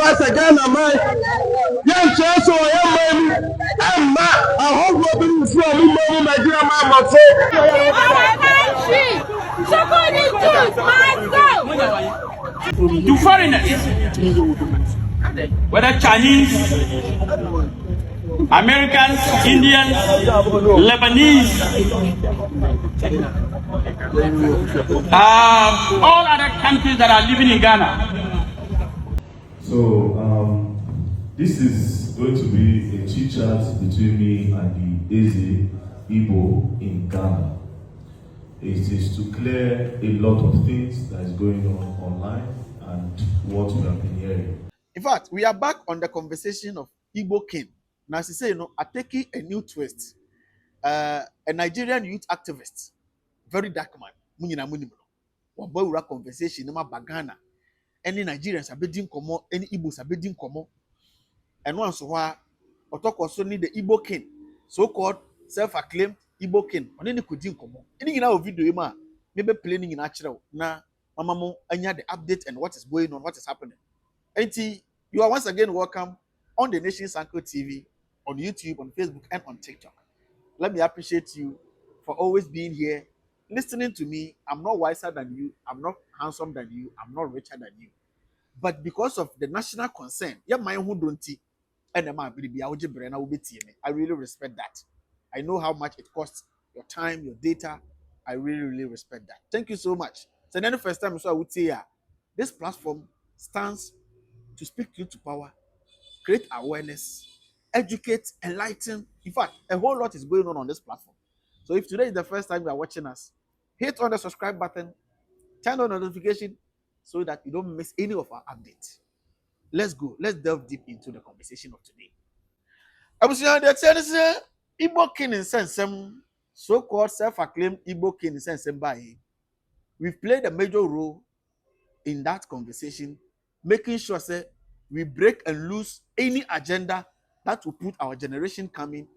once again, man. Young church or young man, Emma, I hope you'll be from me, my dear mama. To foreigners, whether Chinese, Americans, Indians, Lebanese, all other countries that are living in Ghana. So, this is going to be a chit chat between me and the Eze Igbo in Ghana. It is to clear a lot of things that is going on online and what we have been hearing. In fact, we are back on the conversation of Igbo King. Now, as you say, are taking a new twist. A Nigerian youth activist, very dark man, Munina Munimo, Wabura conversation, Nama Bagana. Any Nigerians are bidding Komo, any Igbos are bidding Komo. And once why, Otoko also need the Igbo King, so called self-acclaimed Igbo King. On any could Komo. Any in our video, maybe planning in natural. Now, Mamamo, anya the update and what is going on, what is happening. Auntie, you are once again welcome on the Nation's Anchor TV, on YouTube, on Facebook, and on TikTok. Let me appreciate you for always being here, listening to me. I'm not wiser than you. I'm not handsome than you. I'm not richer than you. But because of the national concern, I really respect that. I know how much it costs, your time, your data. I really, really respect that. Thank you so much. So then the first time, so I would say, this platform stands to speak truth to power, create awareness, educate, enlighten. In fact, a whole lot is going on this platform. So if today is the first time you are watching us, hit on the subscribe button, turn on the notification so that you don't miss any of our updates. Let's go. Let's delve deep into the conversation of today. I was saying that Igbo King in sense, so-called self-acclaimed Igbo King in sense, we've played a major role in that conversation, making sure say we break and lose any agenda that will put our generation coming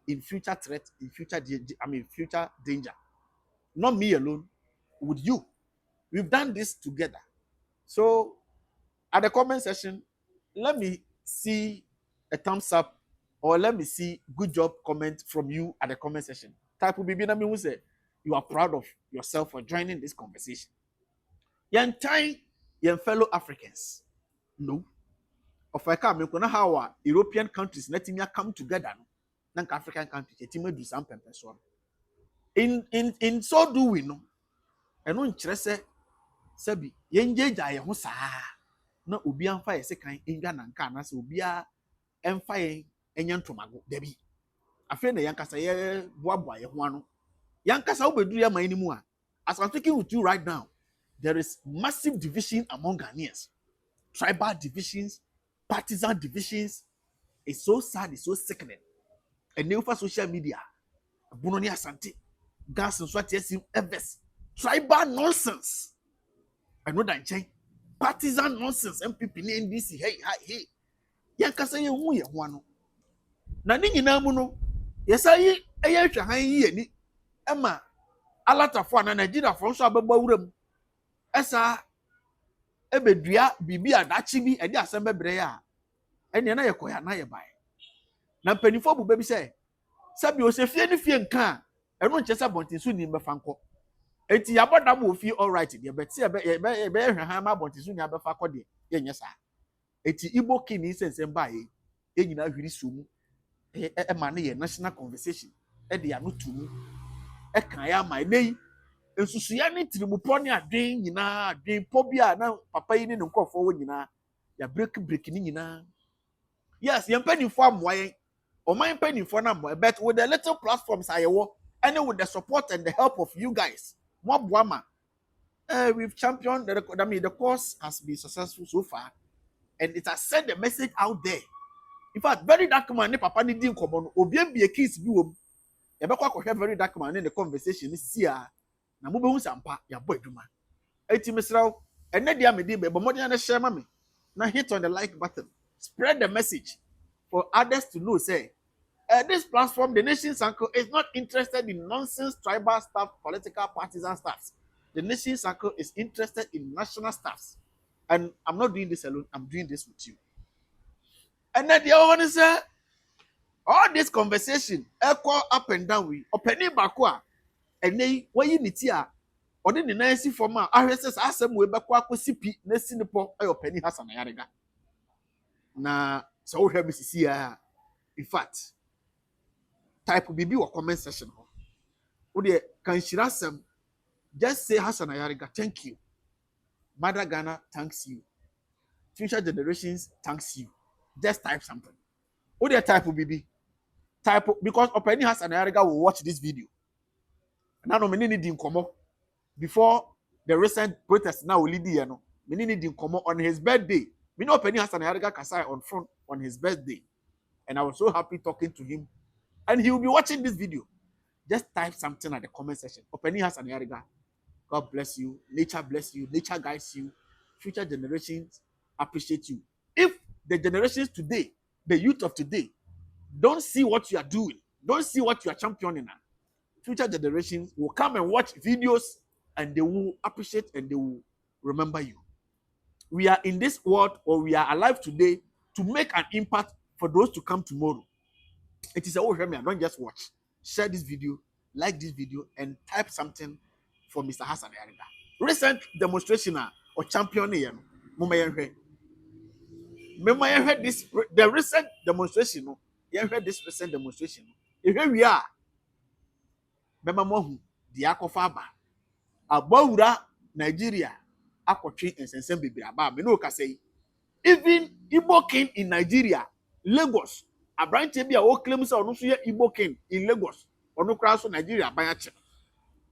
in future threat, in future future danger. Not me alone, with you. We've done this together. So at the comment section, let me see a thumbs up or let me see good job comment from you at the comment section. Type will be who say you are proud of yourself for joining this conversation. Your fellow Africans. No. Of I come, you know how European countries let me come together. Nank African countries, do some in so do we know. And no interest Sebi, yenje jaya hosa. No ubi amfa yese kan inga nanka na se ubia emfa yen enyan tomago debi. Afi na yankasa ye boaboa ye ho ano. Yankasa obedu ya man nimu a. As I'm speaking with you right now, there is massive division among Ghanaians. Tribal divisions, partisan divisions. It's so sad, it's so sickening. And new for social media, Bunoni Asante, gas and swat yes, tribal nonsense. I know that change. Partisan nonsense, MPP, NDC, hey. Yankasa ye wu ye wano. Na ninyi na muno, yesa yi, eye hwa yi ni. Emma, alata fo na Nigeria fo so abegba wuram. Esa ebedua bibi adachi bi ede asembe bre ya. Ene na ye koya na ye bai. Na mpanifo bu bebi se sabi o se fie ni fie nka eno nche se bontinsu ni mbefa nko. Enti yabodam wo fie all right de beti be hwa ma bontinsu ni abefa kọ de ye nyesa. Enti Igbo King ni sense bai e nyina hwiri sumu e ma na ye national conversation e de ya no tumu e kan ya mai nei ensusu ya ni tirimupo ni adwen nyina adwen pobia na papa yi ni nkofo wo nyina ya break ni nyina. Yes, yem penifo amoyen or my penny for number, but with the little platforms I work, and with the support and the help of you guys, we've championed the course has been successful so far, and it has sent the message out there. In fact, very dark man, papa ni din common, obiem be a kiss you. Very dark man in the conversation is here. Na mube unsampa ya boy duma. Eti misraw, and then the but more than share mammy. Now hit on the like button, spread the message for others to know. Say, this platform, the Nation's Anchor, is not interested in nonsense tribal stuff, political partisan stuff. The Nation's Anchor is interested in national stuffs. And I'm not doing this alone, I'm doing this with you. And then the other one say, all this conversation, echo up and down we, opening bakwa, and they why you need here, or the nancy for my RSS asem we bakwa sipi, next in the pop, I open Hassan Ayariga. Na so we have see in fact, type BB or comment section. Ode can shirasem just say Hassan Ayariga, thank you. Mother Ghana thanks you. Future generations thanks you. Just type something. Ode type BB. Type because Openi Hassan Ayariga will watch this video. Now no many need come before the recent protest now will lead you know. Many need come on his birthday. We know Openi Hassan Ayariga Kasai on front on his birthday. And I was so happy talking to him. And he will be watching this video. Just type something at the comment section. Openi Hassan Ayariga. God bless you. Nature bless you. Nature guides you. Future generations appreciate you. If the generations today, the youth of today, don't see what you are doing, don't see what you are championing, future generations will come and watch videos and they will appreciate and they will remember you. We are in this world, or we are alive today to make an impact for those to come tomorrow. It is a whole me. Don't just watch. Share this video, like this video, and type something for Mr. Hassan Ayariga. Recent demonstration or championing, this the recent demonstration. You heard this recent demonstration. Here we are. Memamohu, the Akofaba, Abawura, Nigeria, Akotri, and Sensembi Aba. Menoka say, even Igbo king in Nigeria, Lagos, a branch be a claims or no Igbo king in Lagos, or no cross Nigeria by a check.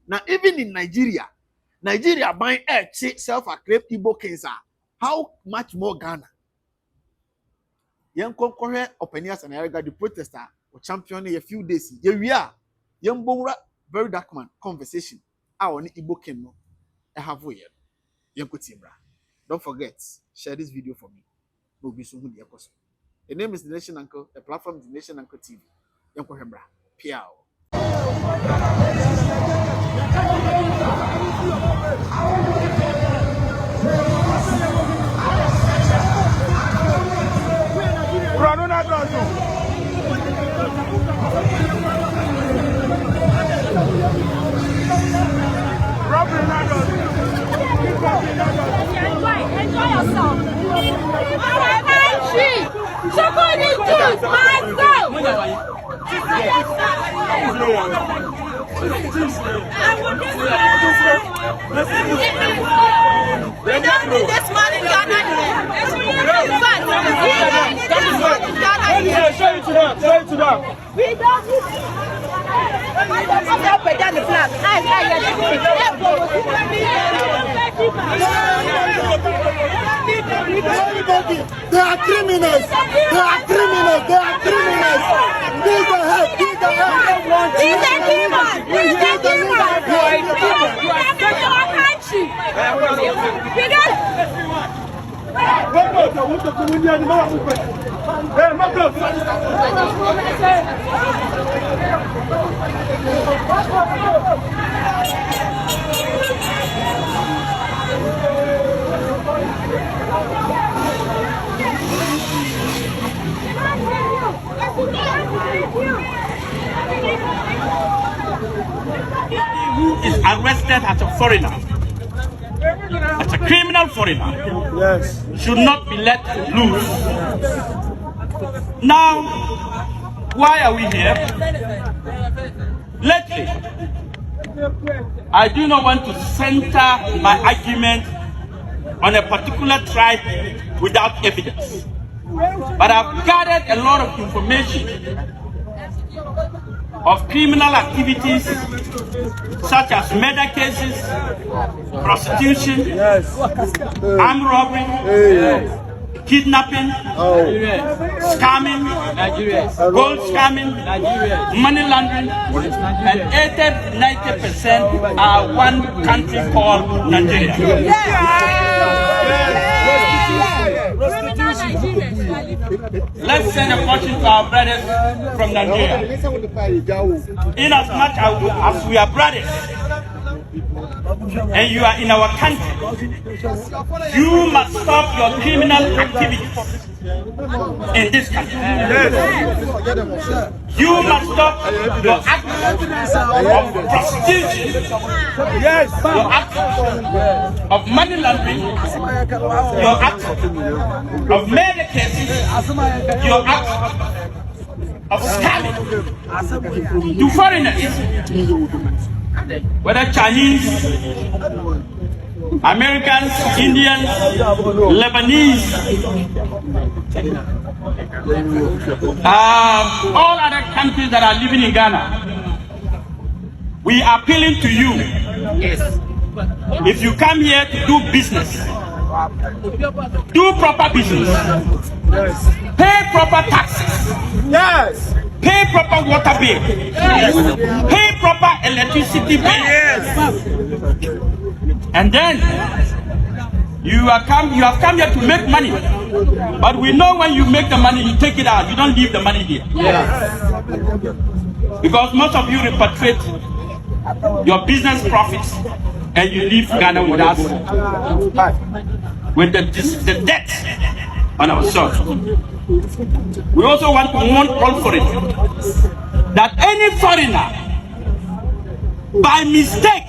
Now, even in Nigeria, Nigeria buying a self-acclaimed Igbo kings are. How much more Ghana? Young Conqueror Openi Hassan Ayariga, the protester or championing a few days. Here we are. Young Bora, very dark man conversation. Our Igbo king no. I have way. Young Kutimbra. Don't forget, share this video for me. No be soon. The name is The Nation Uncle. The platform is The Nation Uncle TV. Young Kohembra. Piao. Enjoy yourself. Our country. Somebody choose myself. We don't need this man in Ghana here. Show it to them. Show it to them. We don't need the flag. They are criminals. They are criminals. They are criminals. Give the help. Give the help. He's a demon. He's a demon. We have to our country. We Who is arrested as a foreigner, as a criminal foreigner, Yes. should not be let loose. Now, why are we here? Lately, I do not want to center my argument on a particular tribe without evidence. But I've gathered a lot of information of criminal activities such as murder cases, prostitution, Yes. armed robbery, kidnapping, scamming, gold scamming, money laundering, and 80-90% are one country called Nigeria. Let's send a caution to our brothers from Nigeria. In as much as we are brothers, and you are in our country, you must stop your criminal activities in this country. You must stop your act of prostitution, your act of money laundering, your act of murder cases, your act of scamming to foreigners, whether Chinese, Americans, Indians, Lebanese, all other countries that are living in Ghana. We are appealing to you. If you come here to do business, do proper business. Pay proper taxes. Yes. Pay proper water bill. Pay proper electricity bill. Yes. And then you have come here to make money. But we know when you make the money, you take it out. You don't leave the money here. Yes. Because most of you repatriate your business profits and you leave Ghana with the debt on our shoulders. We also want to warn all foreigners that any foreigner, by mistake,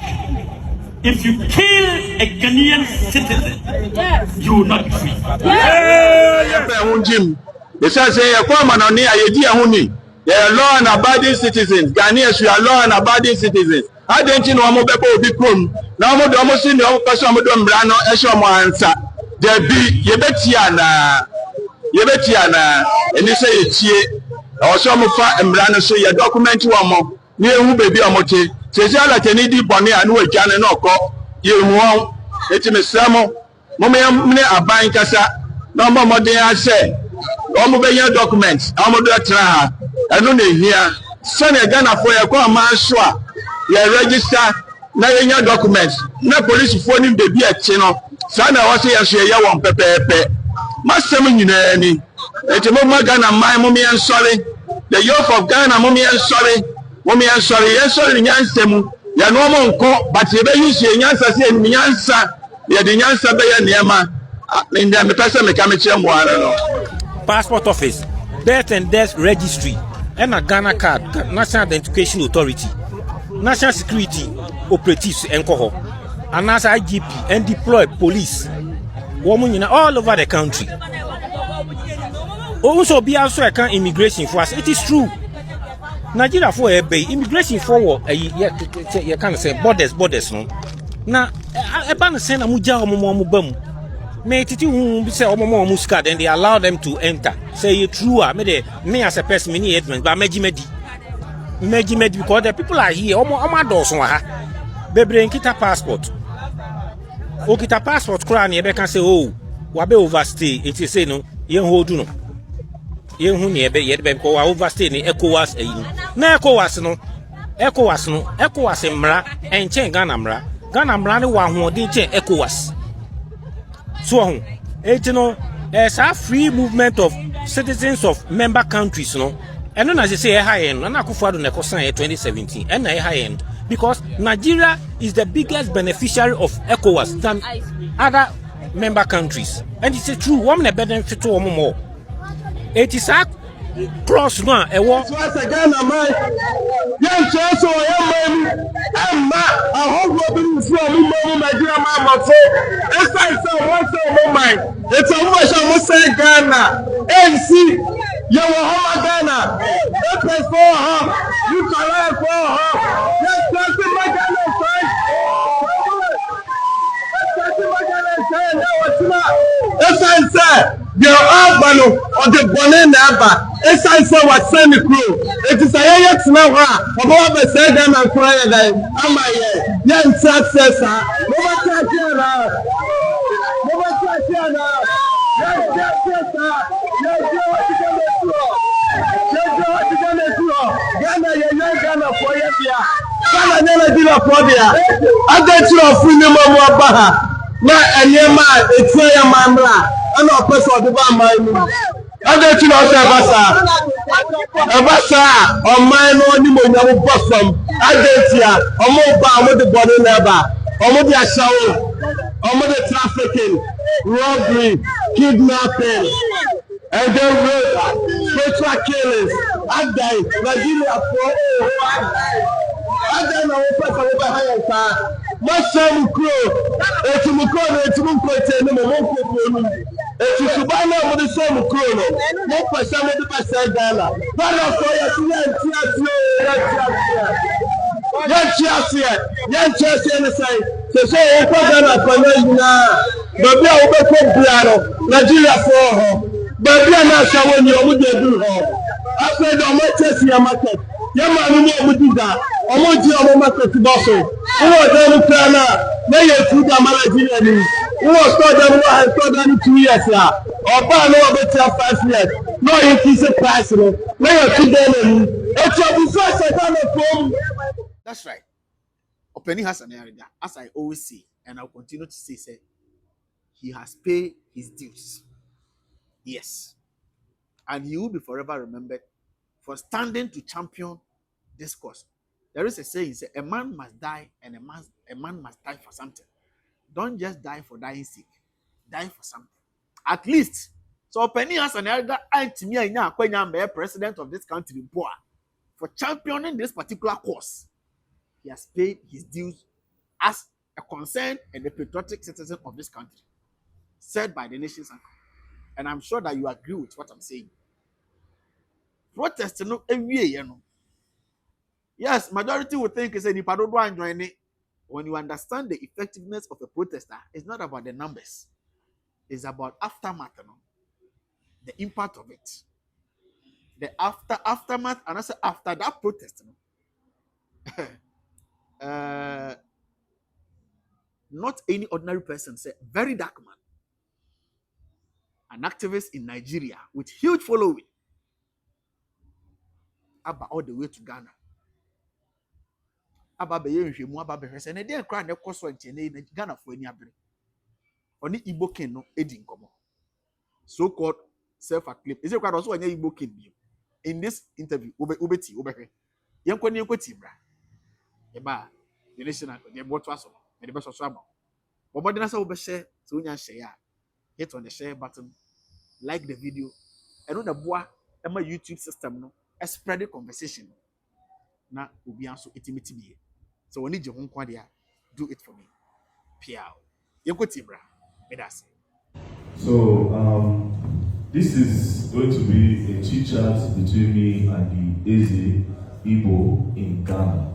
if you kill a Ghanaian citizen, you will not be free. They are law and abiding citizens. Ghanaians, we are law and abiding citizens. I don't know what people be come. Now, I'm almost in the person who don't run on answer. There be Yebetiana, and they say it's here. Or some of them run so your document one more. Near who baby or motive. Says, I like any deep bonnet and no can and no call. You won't. It's in a sermon. Mommy, I'm a buying casa. No more than I say. Almost your documents. I'm a doctor. I don't hear. Send a Ghana for your call, man. Sure. You register. Now your documents. No police phoning baby at Chino. Sana was here. Share your one pepe. Master, you know any. It's a moment Ghana, my mommy, and sorry. The youth of Ghana, mommy, and sorry. Mommy, and sorry. Yes, sorry, Yansemu. You know, more, but you may use your answer, say, Yansa. You had the answer by your Niama. In the person, passport office, birth and death registry, and a Ghana card, National Identification Authority, National Security Operatives and Coho, and as IGP and deploy police, women all over the country. Also, be also a can immigration for us. It is true. Nigeria for a bay immigration for you can say borders no. Now, a ban send a muja or bum. May it say Omo Muscat and they allow them to enter. Say it true, me as a person, many Edmonds, but Meji because the people are here. Omo Dawson, Bebre kita passport. O kita passport, Kran, you can say, oh, Wabe overstay. It is say no, you hold no. You who near yet go overstay in ECOWAS. No ECOWAS no, ECOWAS in Mra and Chen Ganamra. Ganamra, one who didn't change ECOWAS. So, it's a free movement of citizens of member countries, no. And then as I say, high end, and I could follow 2017, and a high end, because Nigeria is the biggest beneficiary of ECOWAS than other member countries. And it's a true woman benefit to more. It is a cross one, a war. Once again, young Chelsea, young man, and I hope we'll be from Nigeria, Mamma. It's like one moment. It's a much I must say Ghana. MC, you were home Ghana. That was for her. You can learn for her. Yes, that's in my Ghana, friend. That's I said. They are all bano on the bonnet number. As I said, what send the crew. It is a yet now. Above the said them and cry again. Am I young successor? Na enye ma etie ya mamra ana opese odiba amai mu Other thing also Abasa, or mine only when you bought from Adentia, or more bound with the body never, or more the shower, or more the trafficking, robbery, kidnapping, and then spiritual killings. I died, Nigeria I don't know what over higher. My son crow, it's a mukro, it's a Subana with the same chrono. No person with the person Ghana. But of young Chelsea and the side. So say, open Ghana for now. But we are over Piano, Nigeria for her. But we are not showing you what they do. I said, I'm not Chelsea market. Young man, we do that. I'm not your market to Boston. Who are them Ghana? May you put them Nigeria. Who was told them I had told them 2 years now. Or buy no better 5 years. No increase in price. May you put them in. It's your first I That's right. Opening Hassan Ayariga, as I always say, and I'll continue to say, he has paid his dues. Yes. And he will be forever remembered for standing to champion this cause. There is a saying, a man must die and a man must die for something. Don't just die for dying sake. Die for something. At least, so Penny Hassan Ayariga and president of this country, for championing this particular cause. He has paid his dues as a concerned and a patriotic citizen of this country, said by the nation's anchor. And I'm sure that you agree with what I'm saying. Protest, yes, majority would think it's a Nipadodo join it. When you understand the effectiveness of a protester, it's not about the numbers. It's about aftermath, the impact of it. The aftermath, and also after that protest, not any ordinary person, say very dark man, an activist in Nigeria with huge following, about all the way to Ghana. About the year you about the person, and they cry the cost of Ghana for any other. Only Igbo king no edin komo. So-called self-acclaimed. Is it quite also an Igbo king? In this interview, Ubeti, Ubeke, Yankoni Tibra, Eba, the national, the Botwaso, and the best of Sama. But more than I saw share, so you share, hit on the share button, like the video, and on the bois, and my YouTube system, no, a spread the conversation. Now, we'll be also intimate. So, when you need your home quadia, do it for me. Piao. Yanko Tibra, Medasi. So, this is going to be a chit chat between me and the Eze Igbo in Ghana.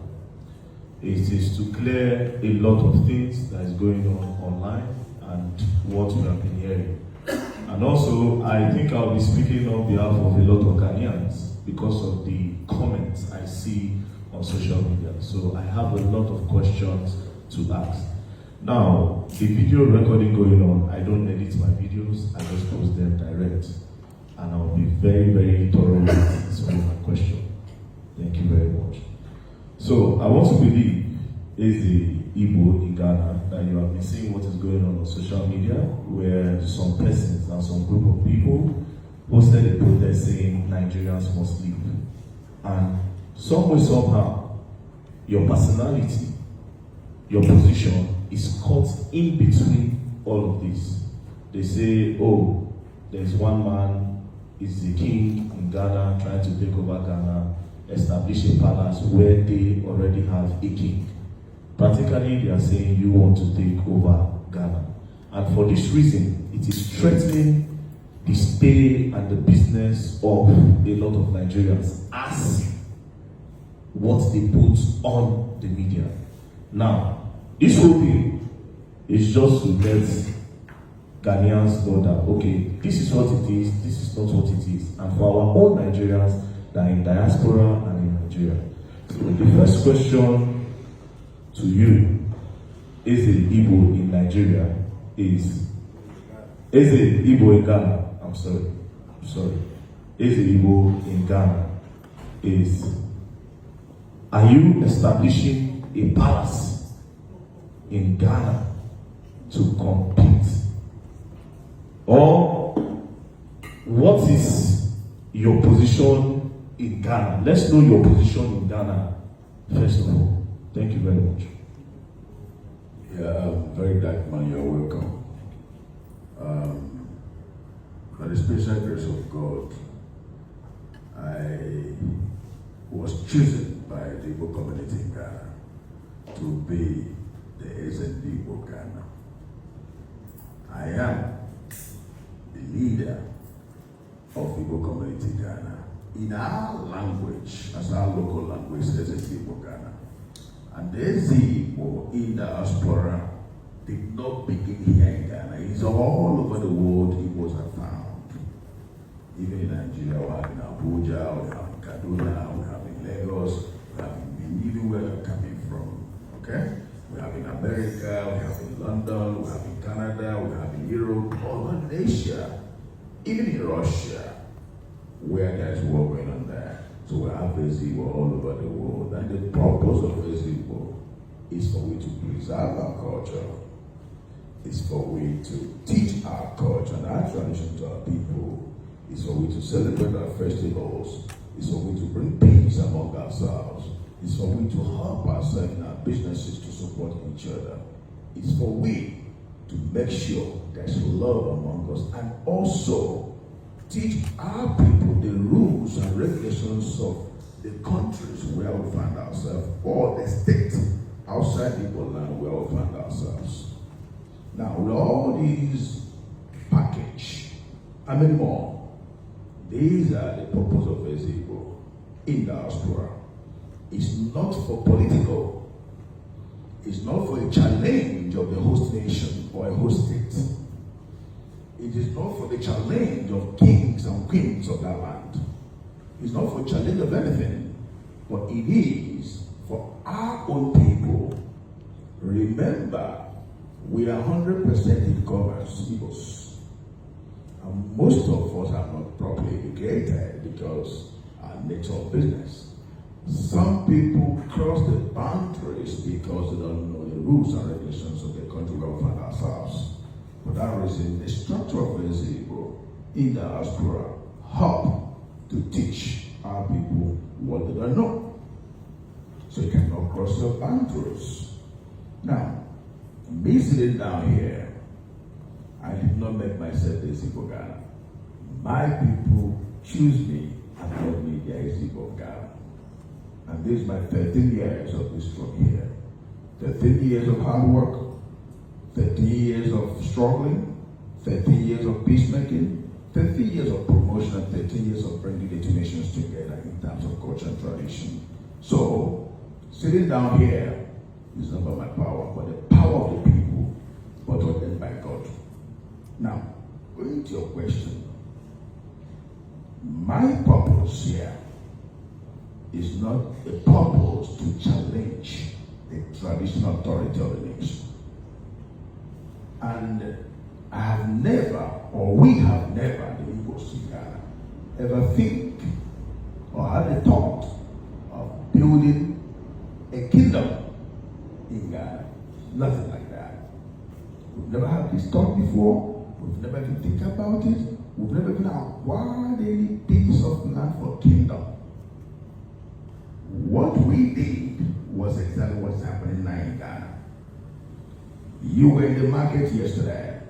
It is to clear a lot of things that is going on online and what we have been hearing. And also, I think I'll be speaking on behalf of a lot of Ghanaians because of the comments I see on social media. So I have a lot of questions to ask. Now, the video recording going on, I don't edit my videos, I just post them direct. And I'll be very, very thorough with answering my question. Thank you very much. So, I want to believe, as the Igbo in Ghana, that you have been seeing what is going on social media, where some persons and some group of people posted a protest saying Nigerians must leave. And some way, somehow, your personality, your position is caught in between all of this. They say, oh, there's one man, is the king in Ghana, trying to take over Ghana, establish a palace where they already have a king. Practically, they are saying you want to take over Ghana. And for this reason, it is threatening the stay and the business of a lot of Nigerians as what they put on the media. Now, this whole thing is just to let Ghanaians know that, okay, this is what it is, this is not what it is. And for our own Nigerians that are in diaspora and in Nigeria. So the first question to you, is it Igbo in Nigeria, is it Igbo in Ghana? I'm sorry. Is it Igbo in Ghana? Are you establishing a palace in Ghana to compete? Or what is your position in Ghana? Let's know your position in Ghana, first of all. Thank you very much. Yeah, very dark man, you're welcome. By the special grace of God, I was chosen by the Igbo community in Ghana to be the SND Igbo Ghana. I am the leader of Igbo community Ghana in our language, as our local language, SND Igbo Ghana. And the Igbo in the diaspora did not begin here in Ghana. It's all over the world Igbos are found. Even in Nigeria, we have in Abuja, we have in Kaduna, we have in Lagos, we have in even where they're coming from. Okay? We have in America, we have in London, we have in Canada, we have in Europe, all over Asia, even in Russia, where there's war going on there. So we have Igbo all over the world. And the purpose of Igbo is for we to preserve our culture. It's for we to teach our culture and our tradition to our people. It's for we to celebrate our festivals. It's for we to bring peace among ourselves. It's for we to help ourselves in our businesses to support each other. It's for we to make sure there's love among us and also teach our people the rules and regulations of the countries where we find ourselves or the state outside Igbo land where we find ourselves. Now, with all these package, and many more, these are the purpose of Igbo in diaspora. It's not for political. It's not for a challenge of the host nation or a host state. It is not for the challenge of kings and queens of that land. It's not for challenge of anything, but it is for our own people. Remember, we are 100% in commerce, Igbos. And most of us are not properly educated because our nature of business. Some people cross the boundaries because they don't know the rules and regulations of the country where we find ourselves. For that reason, the structure of Igbo in the diaspora help to teach our people what they don't know. So you cannot cross your boundaries. Now, me sitting down here, I did not make myself the Igbo Ghana. My people choose me and call me the Igbo Ghana. And this is my 13 years of this work here. 13 years of hard work, 13 years of struggling, 13 years of peacemaking, 13 years of promotion, and 13 years of bringing the two nations together in terms of culture and tradition. So, sitting down here is not by my power, but the power of the people, but ordained by God. Now, going to your question, my purpose here is not a purpose to challenge the traditional authority of the nation. And I have never, or we have never, the Igbos in Ghana, ever think or had a thought of building a kingdom in Ghana. Nothing like that. We've never had this thought before. We've never even think about it. We've never even acquired any piece of land for kingdom. What we did was exactly what's happening now in Ghana. You were in the market yesterday.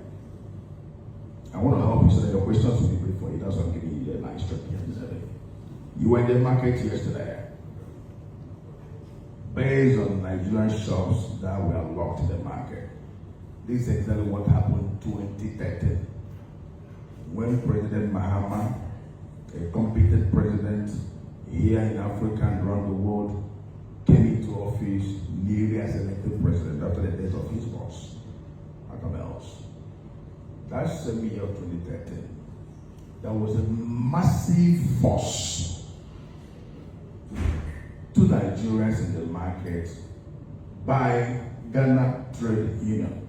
I want to help you so that your questions will be brief for you. That's why I'm giving you the nice structure today. You were in the market yesterday. Based on Nigerian shops that were locked in the market. This is exactly what happened in 2013. When President Mahama, a competent president here in Africa and around the world, came into office newly as elected president after the death of his boss, Else. That's the year of 2013. There was a massive force to Nigerians in the market by Ghana Trade Union,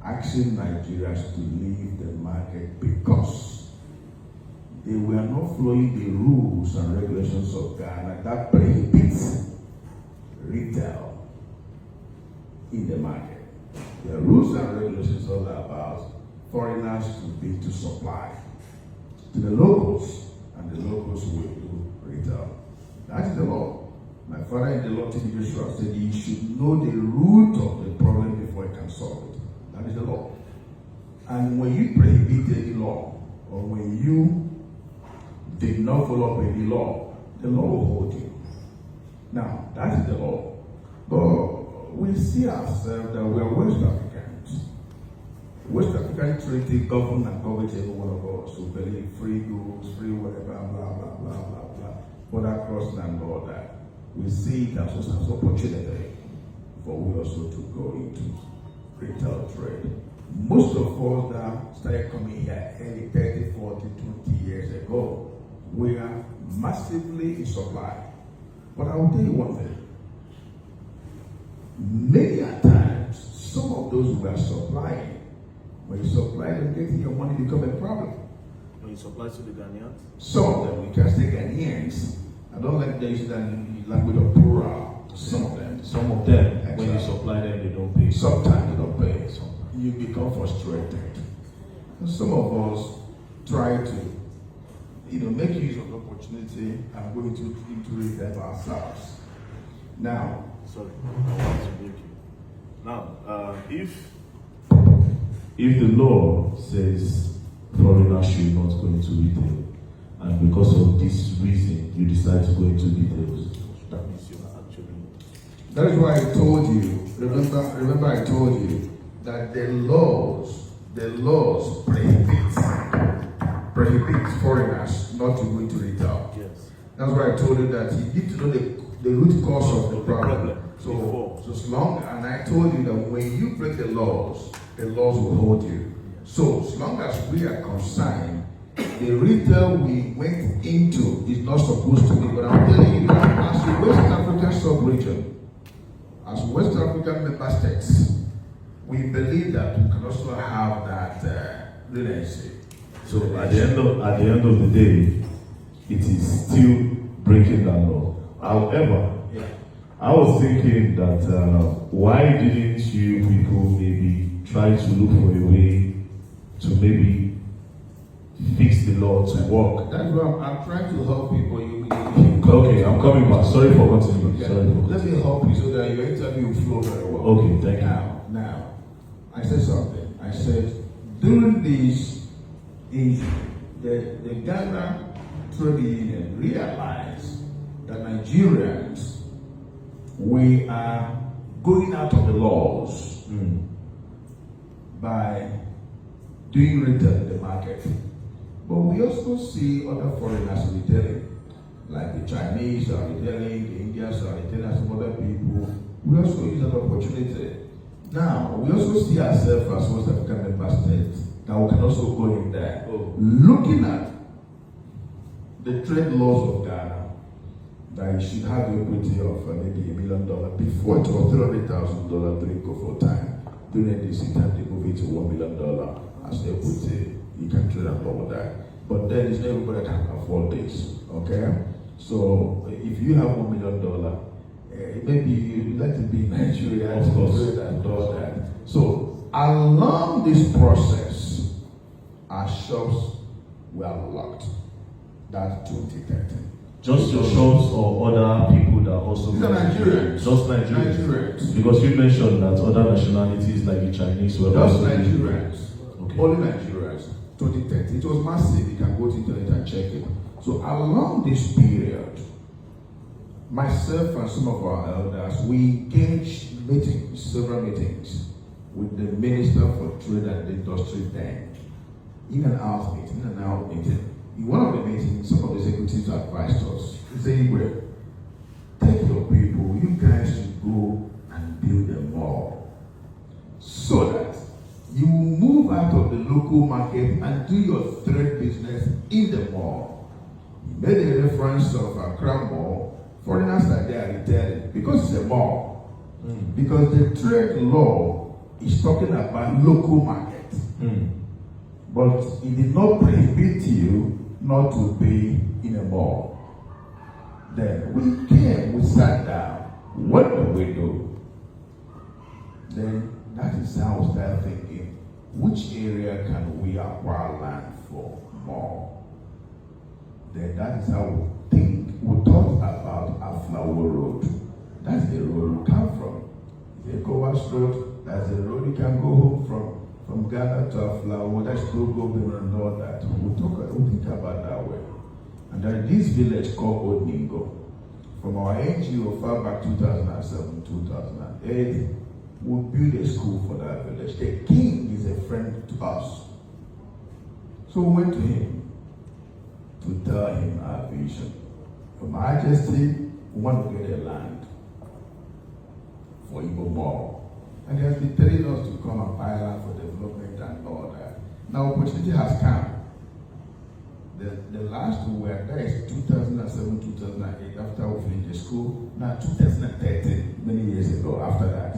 asking Nigerians to leave the market because they were not following the rules and regulations of Ghana that prohibits retail in the market. The rules and regulations are about foreigners to be to supply. to the locals, and the locals will do retail. That is the law. My father in the Lord, T.D. Joshua, said he should know the root of the problem before he can solve it. That is the law. And when you prohibit any law, or when you did not follow up any law, the law will hold you. Now, that is the law. But we see ourselves that we are West Africans. West African treaty govern and govern every one of us. So believe free goods, free whatever, blah, blah, blah, blah, blah. Border crossing and all that. We see it as an opportunity for we also to go into retail trade. Most of us that started coming here early 30, 40, 20 years ago, we are massively in supply. But I will tell you one thing. Many a times, some of those who are supplying, when you supply them, getting your money become a problem. When you supply to the Ghanaians? Some of them, we can say Ghanaians. I don't like the language of plural. Some of them. Exactly. When you supply them, they don't pay. Sometimes they don't pay. You become frustrated. And some of us try to, make use of the opportunity and go into retail ourselves. Now, sorry, I want to break you. Now, if the law says foreigners should not go into retail, and because of this reason you decide to go into details, that means you are actually. That is why I told you. Remember, I told you that the laws prohibit foreigners not to go into retail. Yes. That's why I told you that you need to know the root cause of the problem. So as long, and I told you that when you break the laws will hold you. So as long as we are concerned, the retail we went into is not supposed to be. But I'm telling you that as a West African sub-region, as West African member states, we believe that we can also have that relationship. So at the end of the day, it is still breaking that law. However, I was thinking that why didn't you people maybe try to look for a way to maybe fix the law to work? That's why I'm trying to help people. Okay, I'm coming back. Sorry for continuing. Yeah. Let me help you so that your interview will flow very well. Okay, thank you. Now, I said something. I said during this issue, the Ghana Trade Union realized that Nigerians, we are going out of the laws by doing retail in the market. But we also see other foreigners retailing, like the Chinese are retailing, the Indians are retailing, some other people. We also use that opportunity. Now, we also see ourselves as West African member states that we can also go in there. Looking at the trade laws of Ghana, that you should have the equity of maybe $1 million. Before it was $300,000 during COVID time. During this time, they move it to $1 million as equity. You can trade and all of that. But then it's not everybody that can afford this. Okay? So if you have $1 million, maybe you let it be Nigeria to trade and all that. So along this process, our shops were locked. That's 2013. Just your shops or other people that also... These are Nigerians. Just Nigerians. Because you mentioned that other nationalities like the Chinese were... Just Nigerians. Okay. Only Nigerians. 2030. It was massive. You can go to internet and check it. So along this period, myself and some of our elders, we engaged meetings, several meetings, with the Minister for Trade and Industry then. In and out meeting. In one of the meetings, some of the executives advised us, they say, well, take your people, you guys should go and build a mall so that you will move out of the local market and do your trade business in the mall. He made a reference of Accra Mall. Foreigners are there retailing because it's a mall. Because the trade law is talking about local market. But it did not prohibit you not to be in a mall. Then we sat down. What do we do? Then that is how we started thinking, which area can we acquire land for more? then that is how we thought about Aflawo Road. That's the road we come from. The Ecowas Road, that's the road you can go home from Ghana to Aflawo. That's no government and all that. We think about that way. And there is this village called Odningo. From our NGO far back 2007, 2008, we built a school for that village. The king is a friend to us. So we went to him to tell him our vision. Your Majesty, we want to get a land for Igbo Mall. And he has been telling us to come and buy land for development and all that. Now opportunity has come. The last we were there is 2007, 2008, after we finished the school. Now 2013, many years ago after that.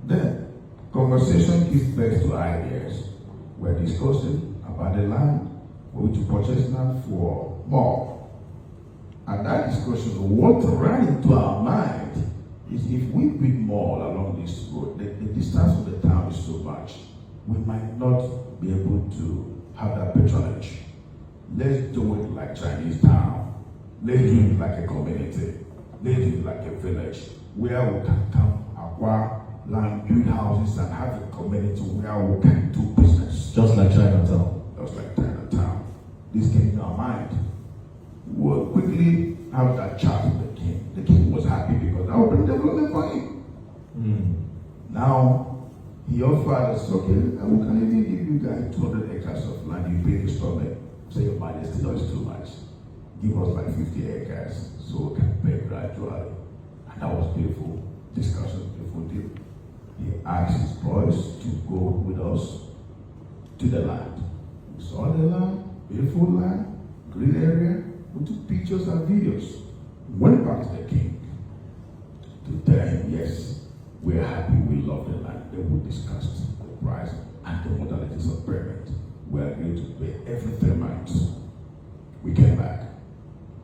Then, conversation gives birth to ideas. We're discussing about the land for which to purchase land for mall. And that discussion, what ran into our mind is if we build mall along this road, the distance from the town is so much, we might not be able to have that patronage. Let's do it like Chinese town. Let's do it like a community. Let's do it like a village where we can come, acquire land, build houses, and have a community where we can do business. Just like Chinatown. Just like Chinatown. This came to our mind. We'll quickly have that chat with the king. The king was happy because I opened development for him. Now, he offered us, okay, we can even give you guys 200 acres of land. You pay the installment. Say, Your Majesty, no, it's too much. Give us like 50 acres so we can pay gradually. And that was beautiful discussion, beautiful deal. He asked his boys to go with us to the land. We saw the land, beautiful land, green area. We took pictures and videos. Went back to the king to tell him, yes, we're happy, we love the land. Then we discussed the price and the modalities of payment. We agreed to pay every 3 months. We came back.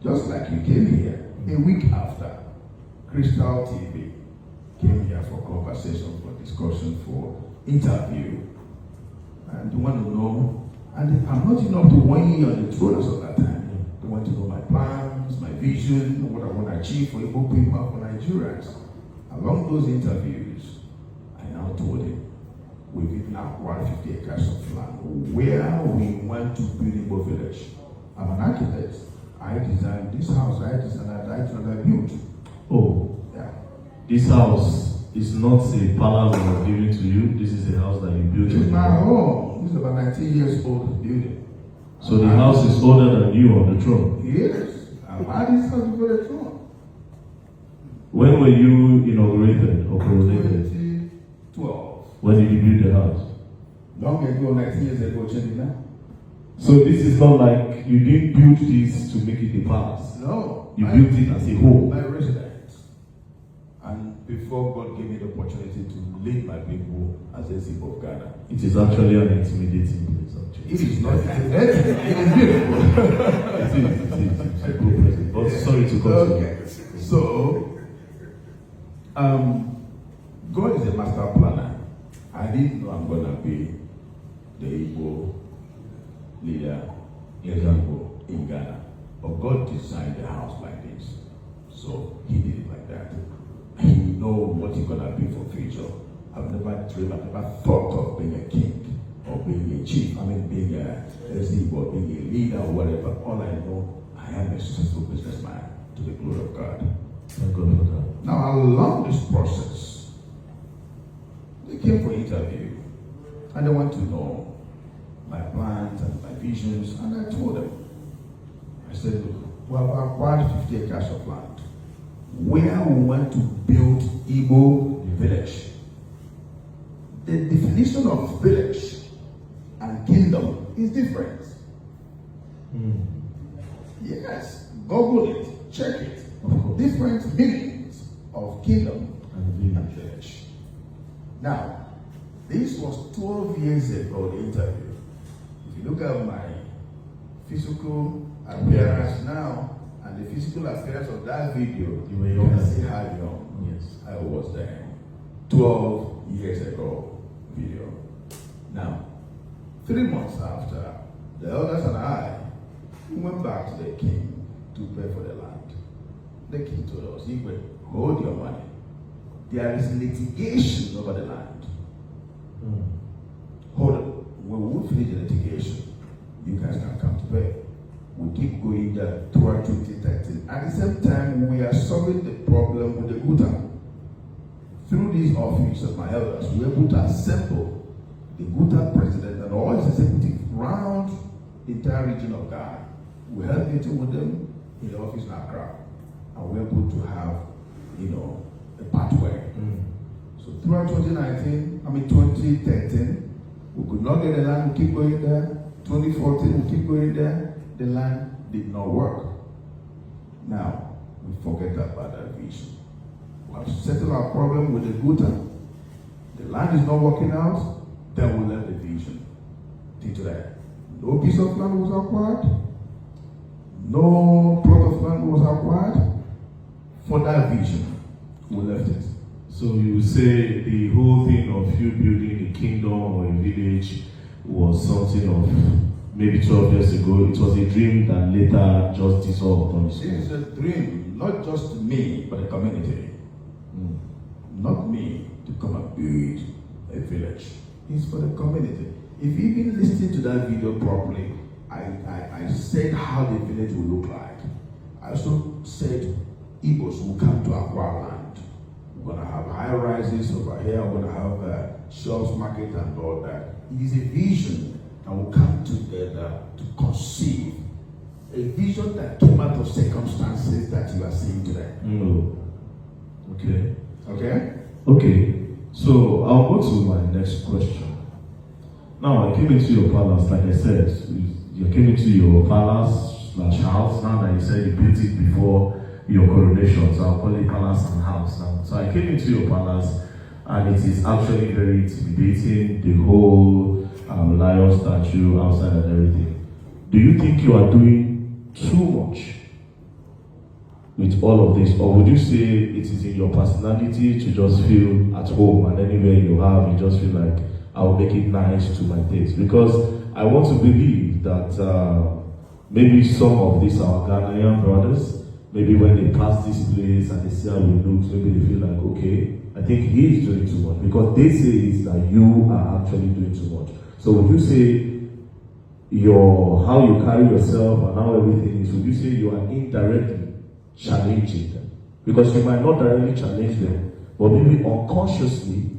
Just like you came here, a week after, Crystal TV came here for conversation, for discussion, for interview. And they want to know, and I'm not enough to 1 year on the throne as of that time. They want to know my plans, my vision, what I want to achieve for Igbo people, for Nigerians. Along those interviews, I now told him, we've even acquired 50 acres of land where we want to build Igbo village. I'm an architect. I designed this house, I designed that, I built. Oh, yeah. This house is not a palace that was given to you. This is a house that you built. This is my home. This is about 19 years old building. So the house is older than you on the throne. Yes. I'm adding something for the throne. When were you inaugurated or coronated? 2012. When did you build the house? Long ago, 19 years ago, changing now. So this is not like you didn't build this to make it a palace. No. You built it as a home. My residence. And before God gave me the opportunity to lead my people as a Igbo of Ghana. It is actually an intimidating place, actually. It is not. It is beautiful. It's a good place. But sorry to cut you. Okay. So, God is a master planner. I didn't know I'm going to be the Igbo leader in Ghana. But God designed the house like this. So he did it like that. He knows what he's going to be for future. I've never dreamed, I've never thought of being a king or being a chief. I mean, being a Igbo, being a leader or whatever. All I know, I am a successful businessman to the glory of God. Thank God for that. Now, along this process, they came for interview and they want to know my plans and my visions, and I told them, I said, look, we have acquired 50 acres of land where we want to build Igbo village. The definition of village and kingdom is different. Yes, Google it, check it. Different meanings of kingdom and village. Now, this was 12 years ago, the interview. If you look at my physical appearance now and the physical appearance of that video, you can see how young I was then. 12 years ago video. Now, 3 months after, the elders and I We went back to the king to pay for the land. The king told us, Igwe, hold your money. There is litigation over the land. Hold it. When we finish the litigation, you guys can come to pay. We keep going there toward 2013. At the same time, we are solving the problem with the Guta. Through this office of my elders, we are able to assemble the Guta president and all his executives around the entire region of Ghana. We held a meeting with them in the office in Accra, and we are able to have, a pathway. So throughout 2013, we could not get the land, we keep going there. 2014, we keep going there. The land did not work. Now, we forget about that vision. We have settled our problem with the Guta. The land is not working out, then we left the vision. Till today. No piece of land was acquired. No plot of land was acquired. For that vision, we left it. So you would say the whole thing of you building a kingdom or a village was something of maybe 12 years ago. It was a dream that later just dissolved on its own. It is a dream, not just to me, but the community. Not me to come and build a village. It's for the community. If you even listen to that video properly, I said how the village will look like. I also said Igbos will come to acquire land. We're going to have high rises over here. We're going to have shops, market, and all that. It is a vision that will come together to conceive a vision that came out of circumstances that you are seeing today. Okay. Okay? Okay. So I'll go to my next question. Now I came into your palace, like I said, you came into your palace/house. Now that you said you built it before your coronation, so I'll call it palace and house now. So I came into your palace, and it is actually very intimidating, the whole lion statue outside and everything. Do you think you are doing too much with all of this, or would you say it is in your personality to just feel at home, and anywhere you have, you just feel like, I'll make it nice to my taste? Because I want to believe that maybe some of these our Ghanaian brothers, maybe when they pass this place and they see how it looks, maybe they feel like, okay, I think he is doing too much. Because they say it's that you are actually doing too much. So would you say how you carry yourself and how everything is, would you say you are indirectly challenging them? Because you might not directly challenge them, but maybe unconsciously,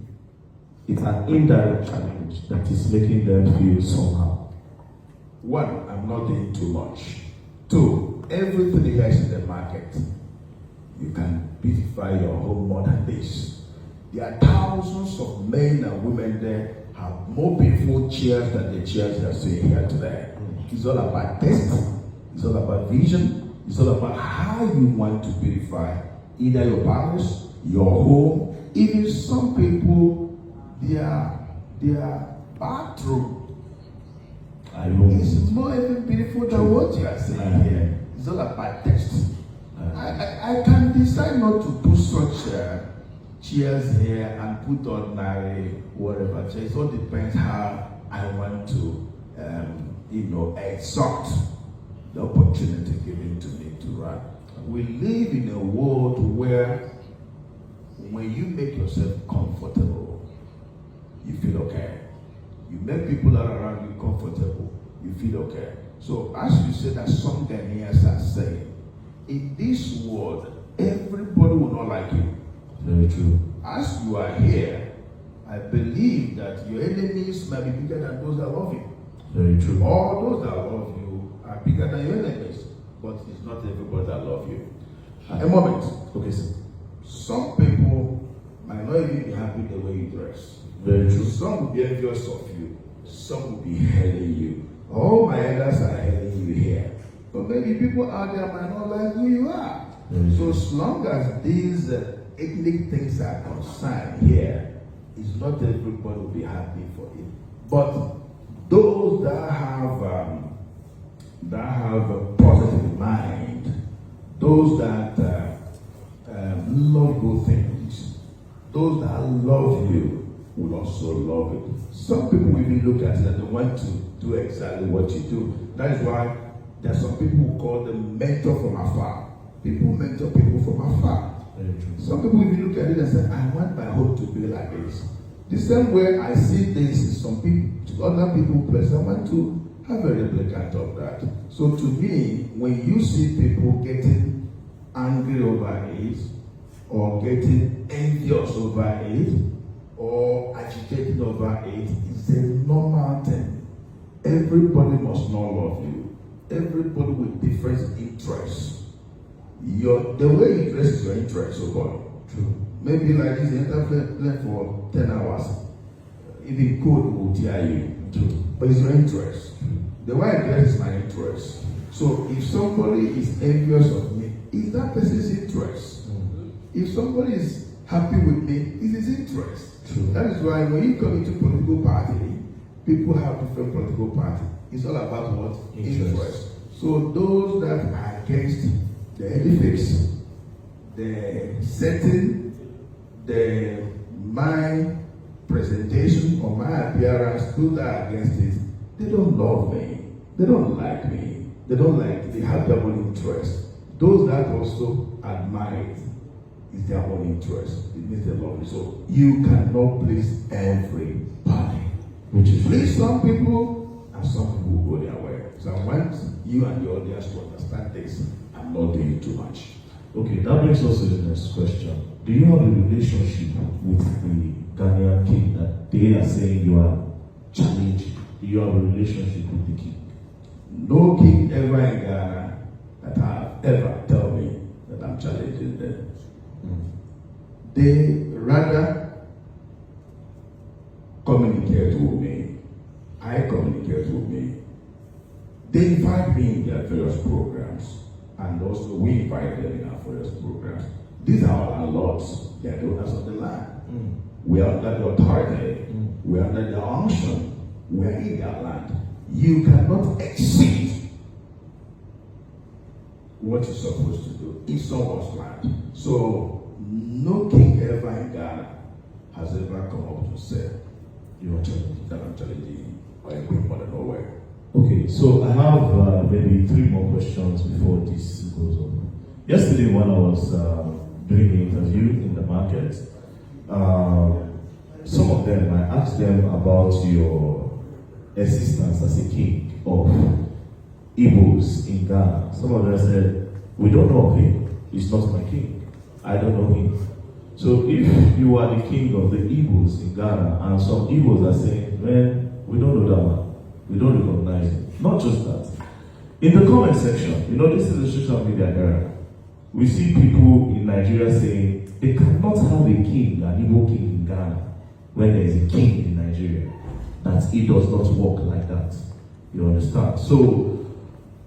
it's an indirect challenge that is making them feel somehow. One, I'm not doing too much. Two, everything you guys in the market, you can beautify your home more than this. There are thousands of men and women there have more beautiful chairs than the chairs you are seeing here today. It's all about taste. It's all about vision. It's all about how you want to beautify either your palace, your home, even some people, their bathroom is more even beautiful than what you are saying here. It's all about taste. I can decide not to put such chairs here and put ordinary whatever chairs. It all depends how I want to, exalt the opportunity given to me to run. We live in a world where when you make yourself comfortable, you feel okay. You make people that are around you comfortable, you feel okay. So as you said, that some Ghanaians are saying, in this world, everybody will not like you. Very true. As you are here, I believe that your enemies might be bigger than those that love you. Very true. All those that love you are bigger than your enemies, but it's not everybody that love you. A moment. Okay, sir. Some people might not even be happy the way you dress. Very true. Some will be envious of you. Some will be hailing you. All my elders are hailing you here. But maybe people out there might not like who you are. So as long as these ethnic things are concerned here, it's not everybody will be happy for it. But those that have a positive mind, those that love good things, those that love you will also love it. Some people even look at it and they want to do exactly what you do. That is why There are some people who call them mentor from afar. People mentor people from afar. Some people, if you look at it and say, I want my home to be like this. The same way I see this in some people, to other people place, I want to have a replicant of that. So to me, when you see people getting angry over it, or getting envious over it, or agitated over it, it's a normal thing. Everybody must not love you. Everybody with different interests. The way you dress is your interest, so God. True. Maybe like this, you enter play for 10 hours. Even code will tear you. True. But it's your interest. True. The way I dress is my interest. So if somebody is envious of me, it's that person's interest. If somebody is happy with me, it's his interest. True. That is why when you come into political party, people have different political party. It's all about what? Interest. So those that are against the edifice, the setting, my presentation or my appearance, those that are against it, they don't love me. They don't like me. They have their own interest. Those that also admire it, is their own interest. It means they love you. So you cannot please everybody. Which is please some people and some people will go their way. So I want you and the audience to understand this. I'm not doing too much. Okay, that brings us to the next question. Do you have a relationship with the Ghanaian king that they are saying you are challenging? Do you have a relationship with the king? No king ever in Ghana that have ever told me that I'm challenging them. They rather communicate with me. I communicate with me. They invite me in their various programs, and also we invite them in our various programs. These are our lords. They are the owners of the land. We are under the authority. We are under their unction. We are in their land. You cannot exceed what you're supposed to do in someone's land. So no king ever in Ghana has ever come up to say, you are challenging, that I'm challenging, or I'm going more than nowhere. Okay, so I have maybe 3 more questions before this goes on. Yesterday when I was doing the interview in the market, some of them, I asked them about your existence as a king of Igbos in Ghana. Some of them said, we don't know him, he's not my king. I don't know him. So if you are the king of the Igbos in Ghana, and some Igbos are saying, man, we don't know that man, we don't recognize him. Not just that. In the comment section, this is the social media era. We see people in Nigeria saying they cannot have a king, an Igbo king in Ghana, when there is a king in Nigeria. That it does not work like that. You understand? So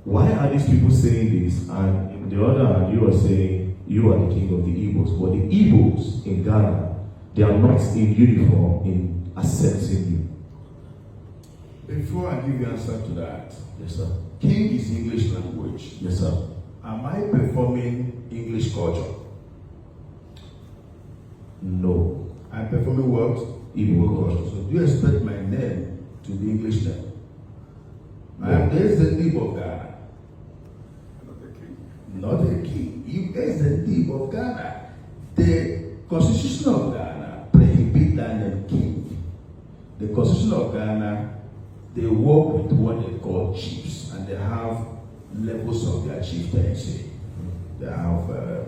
why are these people saying this? And in the other hand, you are saying you are the king of the Igbos, but the Igbos in Ghana, they are not in uniform in accepting you. Before I give you answer to that, yes, sir. King is English language. Yes, sir. Am I performing English culture? No. I'm performing what? Igbo culture. So do you expect my name to be English name? No. I am the Igbo of Ghana. Not a king. You guys the Igbo of Ghana. The Constitution of Ghana prohibits that name king. The Constitution of Ghana, they work with what they call chiefs, and they have levels of their chieftaincy. They have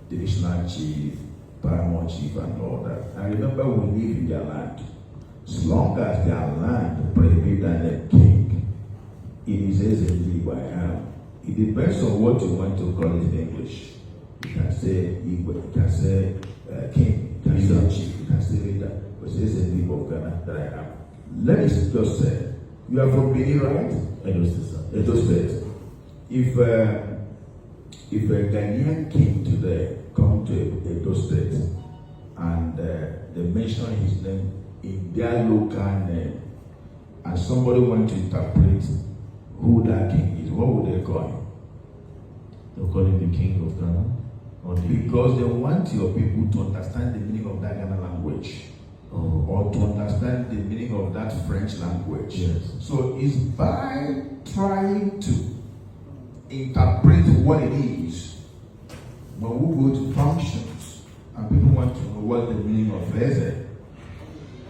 divisional chief, paramount chief, and all that. And remember, we live in their land. As long as their land prohibits that name king, it is as a Igbo I am. It depends on what you want to call it in English. You can say Igbo, you can say king, you can say chief, you can say leader. But it's a Igbo of Ghana that I am. Let me just say, you are from Benin, right? Edo State. If a Ghanaian king today come to Edo State and they mention his name in their local name, and somebody wants to interpret who that king is, what would they call him? They'll call him the king of Ghana? Because they want your people to understand the meaning of that Ghana language. Or to understand the meaning of that French language. Yes. So it's by trying to interpret what it is, when we go to functions and people want to know what the meaning of Eze,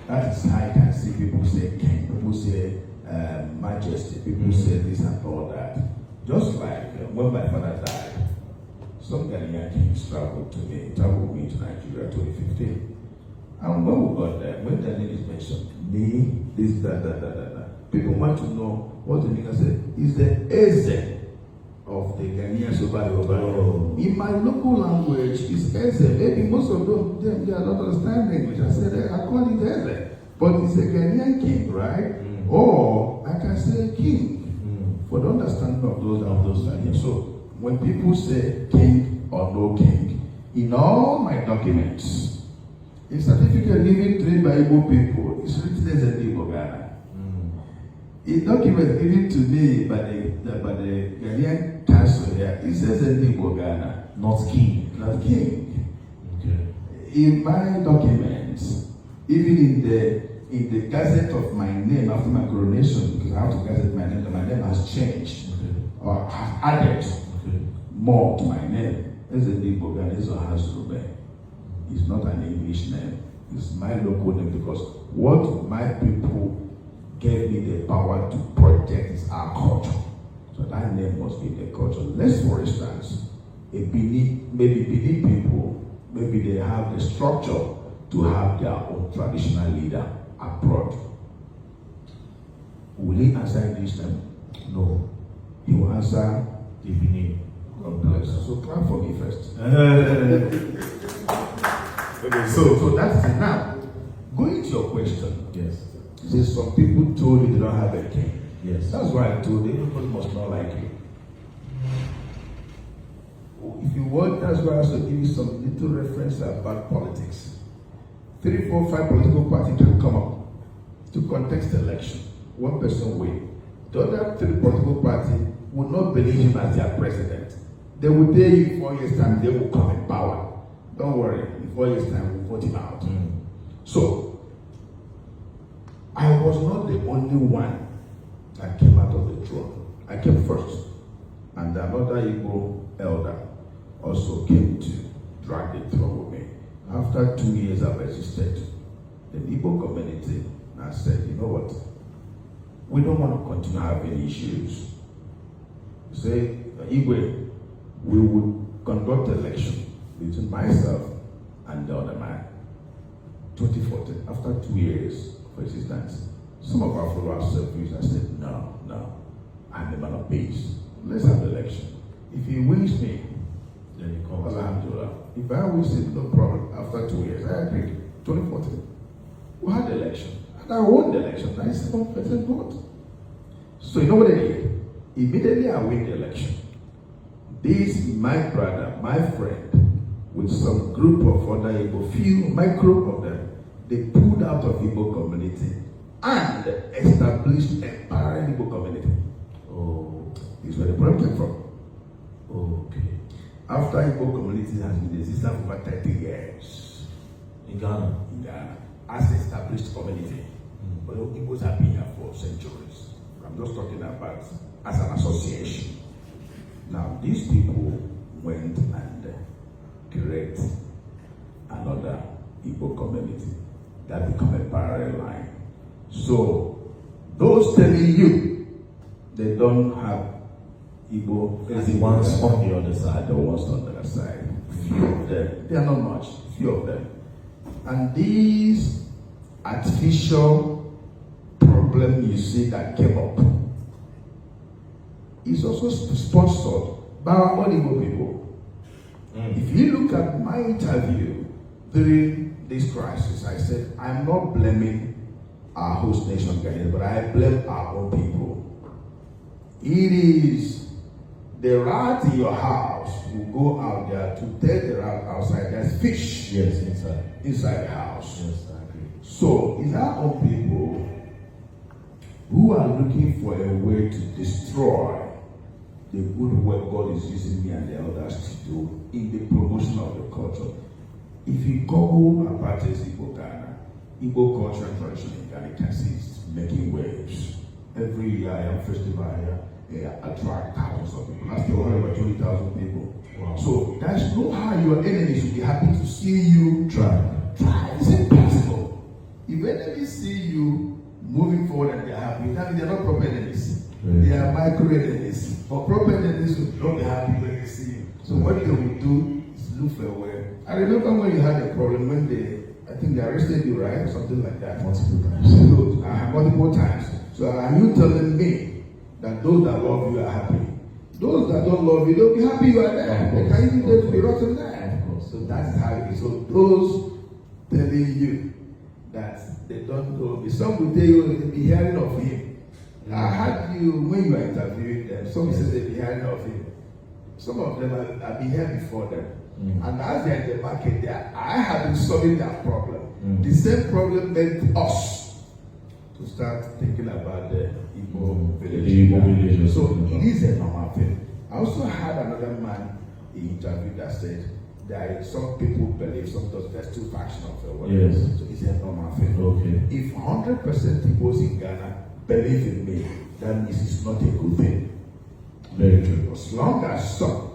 that is how I can see people say king, people say majesty, people say this and all that. Just like when my father died, some Ghanaian kings traveled with me to Nigeria 2015. And when we got there, when the name is mentioned, me, this, that, people want to know what the nigga said. Is the Eze of the Ghanaian Sobali. In my local language, it's Eze. Maybe most of them they are not understanding English. I said, I call it Eze. But it's a Ghanaian king, right? Or I can say king for the understanding of those Ghanaians. So when people say king or no king, in all my documents, a certificate given to me by Igbo people is written as a Igbo Ghana. A document given to me by the Ghanaian council here, it says a Igbo Ghana, not king. Not king. Okay. In my documents, even in the gazette of my name after my coronation, because I have to gazette my name has changed or have added more to my name. As a Igbo Ghana, is Hassan. It's not an English name. It's my local name because what my people gave me the power to project is our culture. So that name must be the culture. Let's, for instance, maybe Benin people, maybe they have the structure to have their own traditional leader abroad. Will he answer English name? No. He will answer the Benin. God bless. So clap for me first. Okay, so that's it. Now, going to your question. Yes. You say some people told you they don't have a king. Yes. That's why I told you everybody must not like you. If you want, that's why I also give you some little reference about politics. 3, 4, 5 political parties can come up to contest the election. One person win. The other 3 political parties will not believe him as their president. They will tell you in 4 years' time they will come in power. Don't worry, in 4 years' time we'll vote him out. So, I was not the only one that came out of the throne. I came first. And another Igbo elder also came to drag the throne with me. After 2 years I've existed, the Igbo community now said, you know what? We don't want to continue having issues. Say, Igwe, we would conduct election between myself and the other man. 2014, after 2 years of existence, some of our followers refused. I said, no, I'm a man of peace. Let's have the election. If he wins me, then he comes. Alhamdulillah. If I win him, no problem. After 2 years, I agreed. 2014, we had the election. And I won the election, 97% vote. So you know what I did? Immediately I win the election. This, my brother, my friend, with some group of other Igbo, my group of them, they pulled out of Igbo community and established a parent Igbo community. Oh, this is where the problem came from. Okay. After Igbo community has been existing for over 30 years in Ghana, as established community, but Igbos have been here for centuries. I'm just talking about as an association. Now, these people went and created another Igbo community that become a parallel line. So, those telling you they don't have Igbo as the ones on the other side, the ones on the other side, few of them, they are not much, few of them. And these artificial problem you see that came up is also sponsored by our own Igbo people. If you look at my interview during this crisis, I said, I'm not blaming our host nation, Ghana, but I blame our own people. It is the rat in your house will go out there to take the rat outside. There's fish. Yes, inside the house. Yes, I agree. So it's our own people who are looking for a way to destroy the good work God is using me and the elders to do in the promotion of the culture. If you go about Igbo Ghana, Igbo culture and tradition in Ghana, you can see it's making waves. Every year I have festival here, attract thousands of people. That's the Wow. So that's no how your enemies will be happy to see you try. It's impossible. If enemies see you moving forward and they're happy, that means they're not proper enemies. They are micro enemies. For proper enemies will not be happy when they see you. So what they will do is look for a way. I remember when you had a problem when I think they arrested you, right? Something like that. Multiple times. Multiple times. So are you telling me that those that love you are happy? Those that don't love you, they'll be happy you are there. They can even get to be rotten there. So that's how it is. So those telling you that they don't know me, some will tell you they'll be hearing of him. I had you, when you were interviewing them, some said they'll be hearing of him. Some of them have been here before them. And as they're in the market there, I have been solving that problem. The same problem made us to start thinking about the Igbo village. So it is a normal thing. I also had another man in interview that said that some people believe sometimes there's two factions of the world. Yes. So it's a normal thing. Okay. If 100% people in Ghana believe in me, that means it's not a good thing. Very true. As long as some,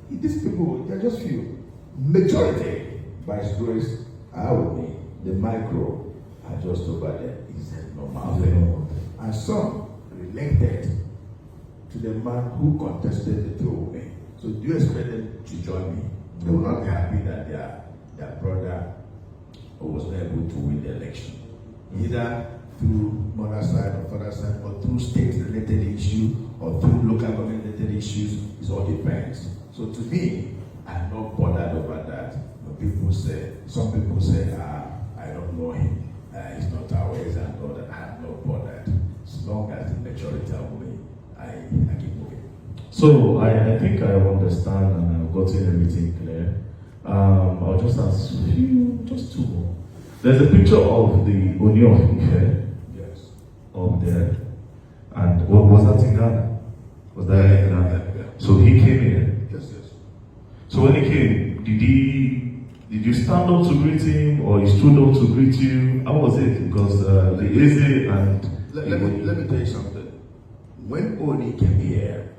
these people, they're just few. Majority, by His grace, are with me. The micro are just over there. It's a normal thing. And some related to the man who contested the throne with me. So do you expect them to join me? They will not be happy that their brother was not able to win the election. Either through mother side or father side, or through state-related issue, or through local government-related issues. It all depends. So to me, I'm not bothered over that. But some people say, I don't know him. He's not ours and all that. I'm not bothered. As long as the majority are with me, I keep moving. So I think I understand and I've gotten everything clear. I'll just ask just two more. There's a picture of the Oni of Ife. Yes. Up there. And what was that in Ghana? Was that in Ghana? Yeah. So he came in. Yes. So when he came, did you stand up to greet him or he stood up to greet you? How was it? Because the Eze and let me tell you something. When Oni came here,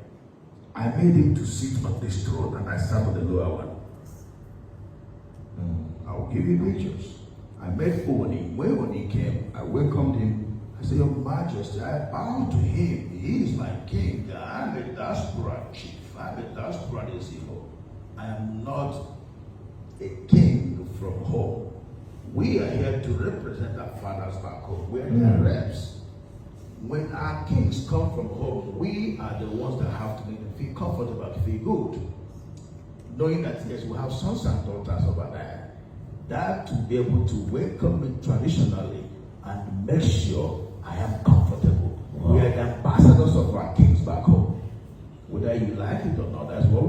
I made him to sit on this throne and I sat on the lower one. I'll give you pictures. I met Oni. When Oni came, I welcomed him. I said, Your Majesty, I bow to him. He is my king. I'm a diaspora chief. I'm a diaspora Igbo. I am not a king from home. We are here to represent our fathers back home. We are their reps. When our kings come from home, we are the ones that have to make them feel comfortable, to feel good. Knowing that, yes, we have sons and daughters over there. That to be able to welcome me traditionally and make sure I am comfortable. Wow. We are the ambassadors of our kings back home. Whether you like it or not, that's what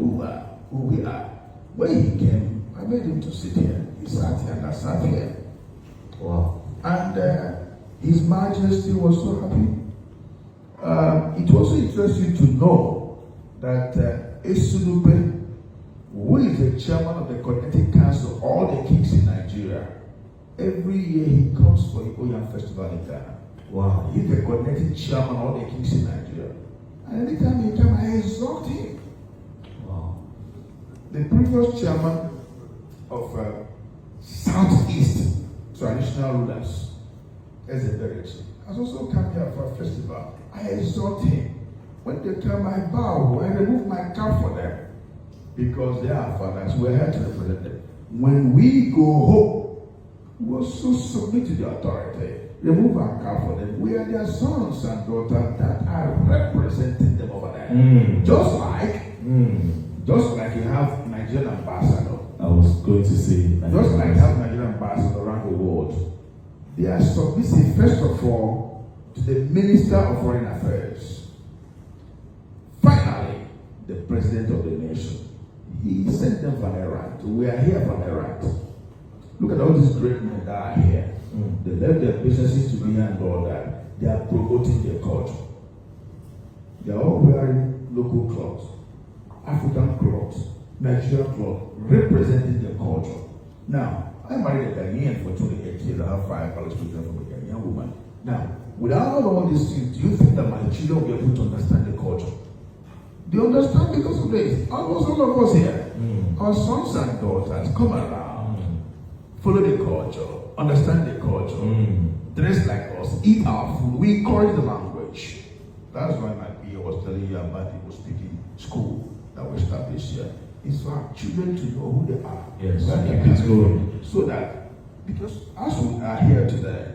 who we are. When he came, I made him to sit here. He sat here and I sat here. Wow. And His Majesty was so happy. It also interests you to know that Esunube, who is the chairman of the Connecting Council of all the kings in Nigeria, every year he comes for the Oyan Festival in Ghana. Wow. He's the connecting chairman of all the kings in Nigeria. And anytime he comes, I exalt him. Wow. The previous chairman of Southeast traditional rulers, Ezeberet, has also come here for a festival. I exalt him. When they come, I bow. I remove my cap for them. Because they are fathers, we're here to represent them. When we go home, we also submit to the authority. Remove our cap for them. We are their sons and daughters that are representing them over there. Just like you have Nigerian ambassador. I was going to say. Just like you have Nigerian ambassador around the world. They are submissive, first of all, to the Minister of Foreign Affairs. Finally, the President of the nation. He sent them for a right. We are here for a right. Look at all these great men that are here. They left their businesses to be here and all that. They are promoting their culture. They are all wearing local clothes, African clothes, Nigerian clothes, representing their culture. Now, I married a Ghanaian for 28 years. I have 5 college children from a Ghanaian woman. Now, without all these things, do you think that my children will be able to understand the culture? Do you understand? Because of this, almost all of us here, our sons and daughters come around, follow the culture, understand the culture, dress like us, eat our food. We encourage the language. That's why my PA was telling you about the Igbo speaking school that was established here. It's for our children to know who they are. Yes, where they it's are good. so that, because as we are here today,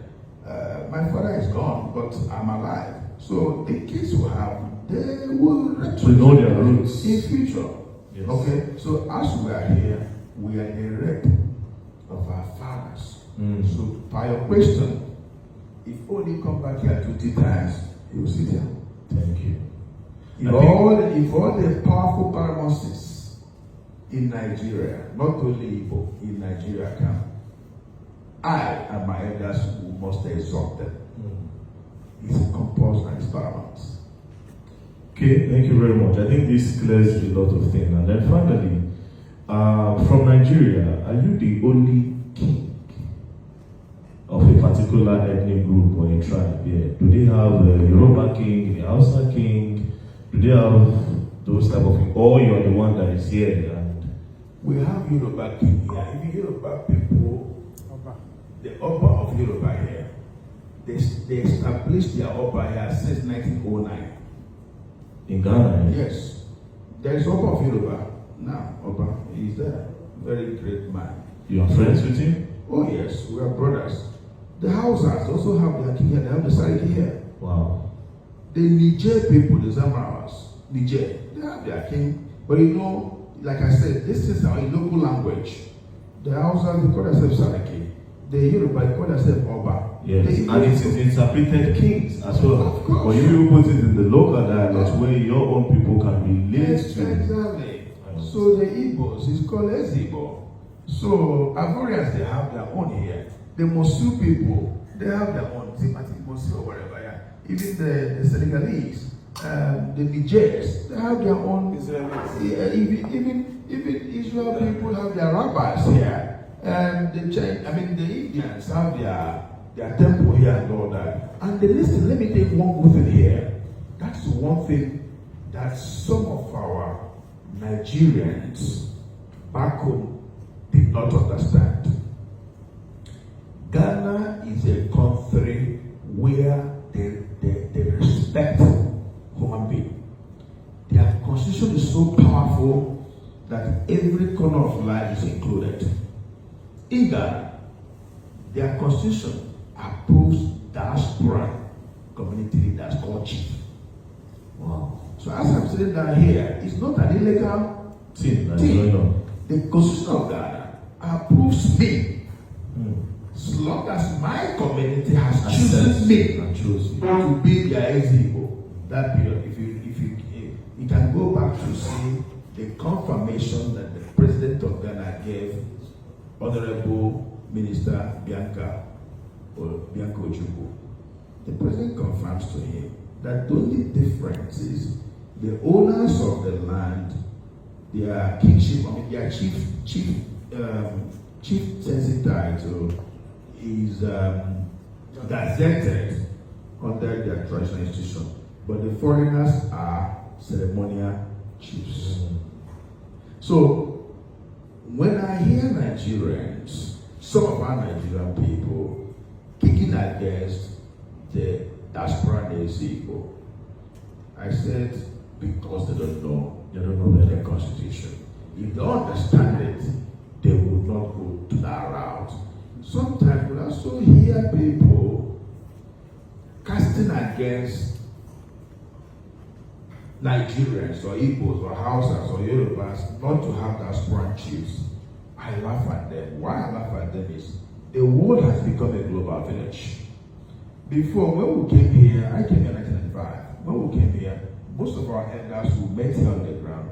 my father is gone, but I'm alive. So the kids will have, they will know their roots in future. Yes. Okay, so as we are here, we are the rep of our fathers. So by your question, if only come back here 20 times, you will sit here. Thank you. If all the powerful paramours in Nigeria, not only Igbo, in Nigeria come, I and my elders who must exalt them. It's a compulsory experiment. Okay, thank you very much. I think this clears a lot of things. And then finally, from Nigeria, are you the only king of a particular ethnic group or a tribe here? Do they have a Yoruba king, a Hausa king? Do they have those type of things? Or you are the one that is here? And we have Yoruba king here. If you Yoruba people, the Oba of Yoruba here, they established their Oba here since 1909. in Ghana? Yes. There is Oba of Yoruba now. Oba is a very great man. You are friends with him? Oh yes, we are brothers. The Hausas also have their king here. They have the side here. Wow. The Niger people, the Zamaras, Niger, they have their king. But you know, like I said, this is our local language. The Hausas, they call themselves Saraki. The Yoruba, they call themselves Oba. Yes, and it is interpreted kings as well. Of course. But if you put it in the local dialect where your own people can relate Yes, to. exactly. So the Igbos is called Ezigbo. So Ivorians, they have their own here. The Mosu people, they have their own. I think Mosu or whatever, yeah. Even the Senegalese, the Nigerians, they have their own. Yeah, even Israel people have their rabbis here. And the Indians have their temple here and all that. And listen, let me take one good thing here. That's one thing that some of our Nigerians back home did not understand. Ghana is a country where they respect human being. Their constitution is so powerful that every corner of life is included. In Ghana, their constitution approves diaspora community leaders called chief. Wow. So as I'm sitting down here, it's not an illegal thing. The constitution of Ghana approves me. As long as my community has chosen me to be their Ezigbo, that period, if you can go back to see the confirmation that the president of Ghana gave Honorable Minister Bianca Ojukwu. The president confirms to him that the only difference is the owners of the land, their kingship, their chief census title is gazetted under their traditional institution, but the foreigners are ceremonial chiefs. So when I hear Nigerians, some of our Nigerian people kicking against the diaspora Ezigbo, I said because they don't know their constitution. If they understand it, they would not go to that route. Sometimes we also hear people casting against Nigerians or Igbos or Hausas or Yorubas not to have diaspora chiefs. I laugh at them. Why I laugh at them is the world has become a global village. Before, when we came here, I came here in 1995. When we came here, most of our elders who met here on the ground,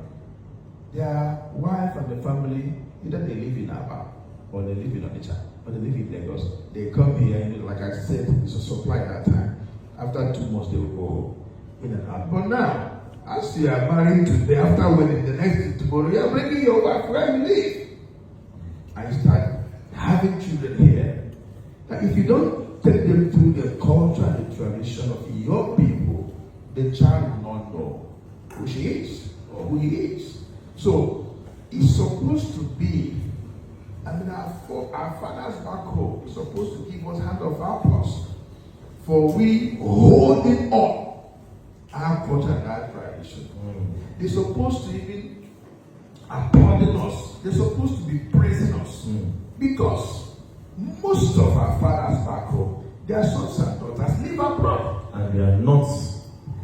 their wife and the family, either they live in Aba or they live in Onitsha or they live in Lagos. They come here, like I said, it's a supply at that time. After 2 months, they will go home. In and out. But now, as you are married today, after wedding, the next day tomorrow, you are bringing your wife where you live. And you start having children here. Now, if you don't take them through the culture and the tradition of your people, the child will not know who she is. or who he is. So it's supposed to be, I mean, our fathers back home is supposed to give us hand of applause for we holding on our culture and our tradition. They're supposed to even applauding us. They're supposed to be praising us because most of our fathers back home, their sons and daughters live abroad. And they are not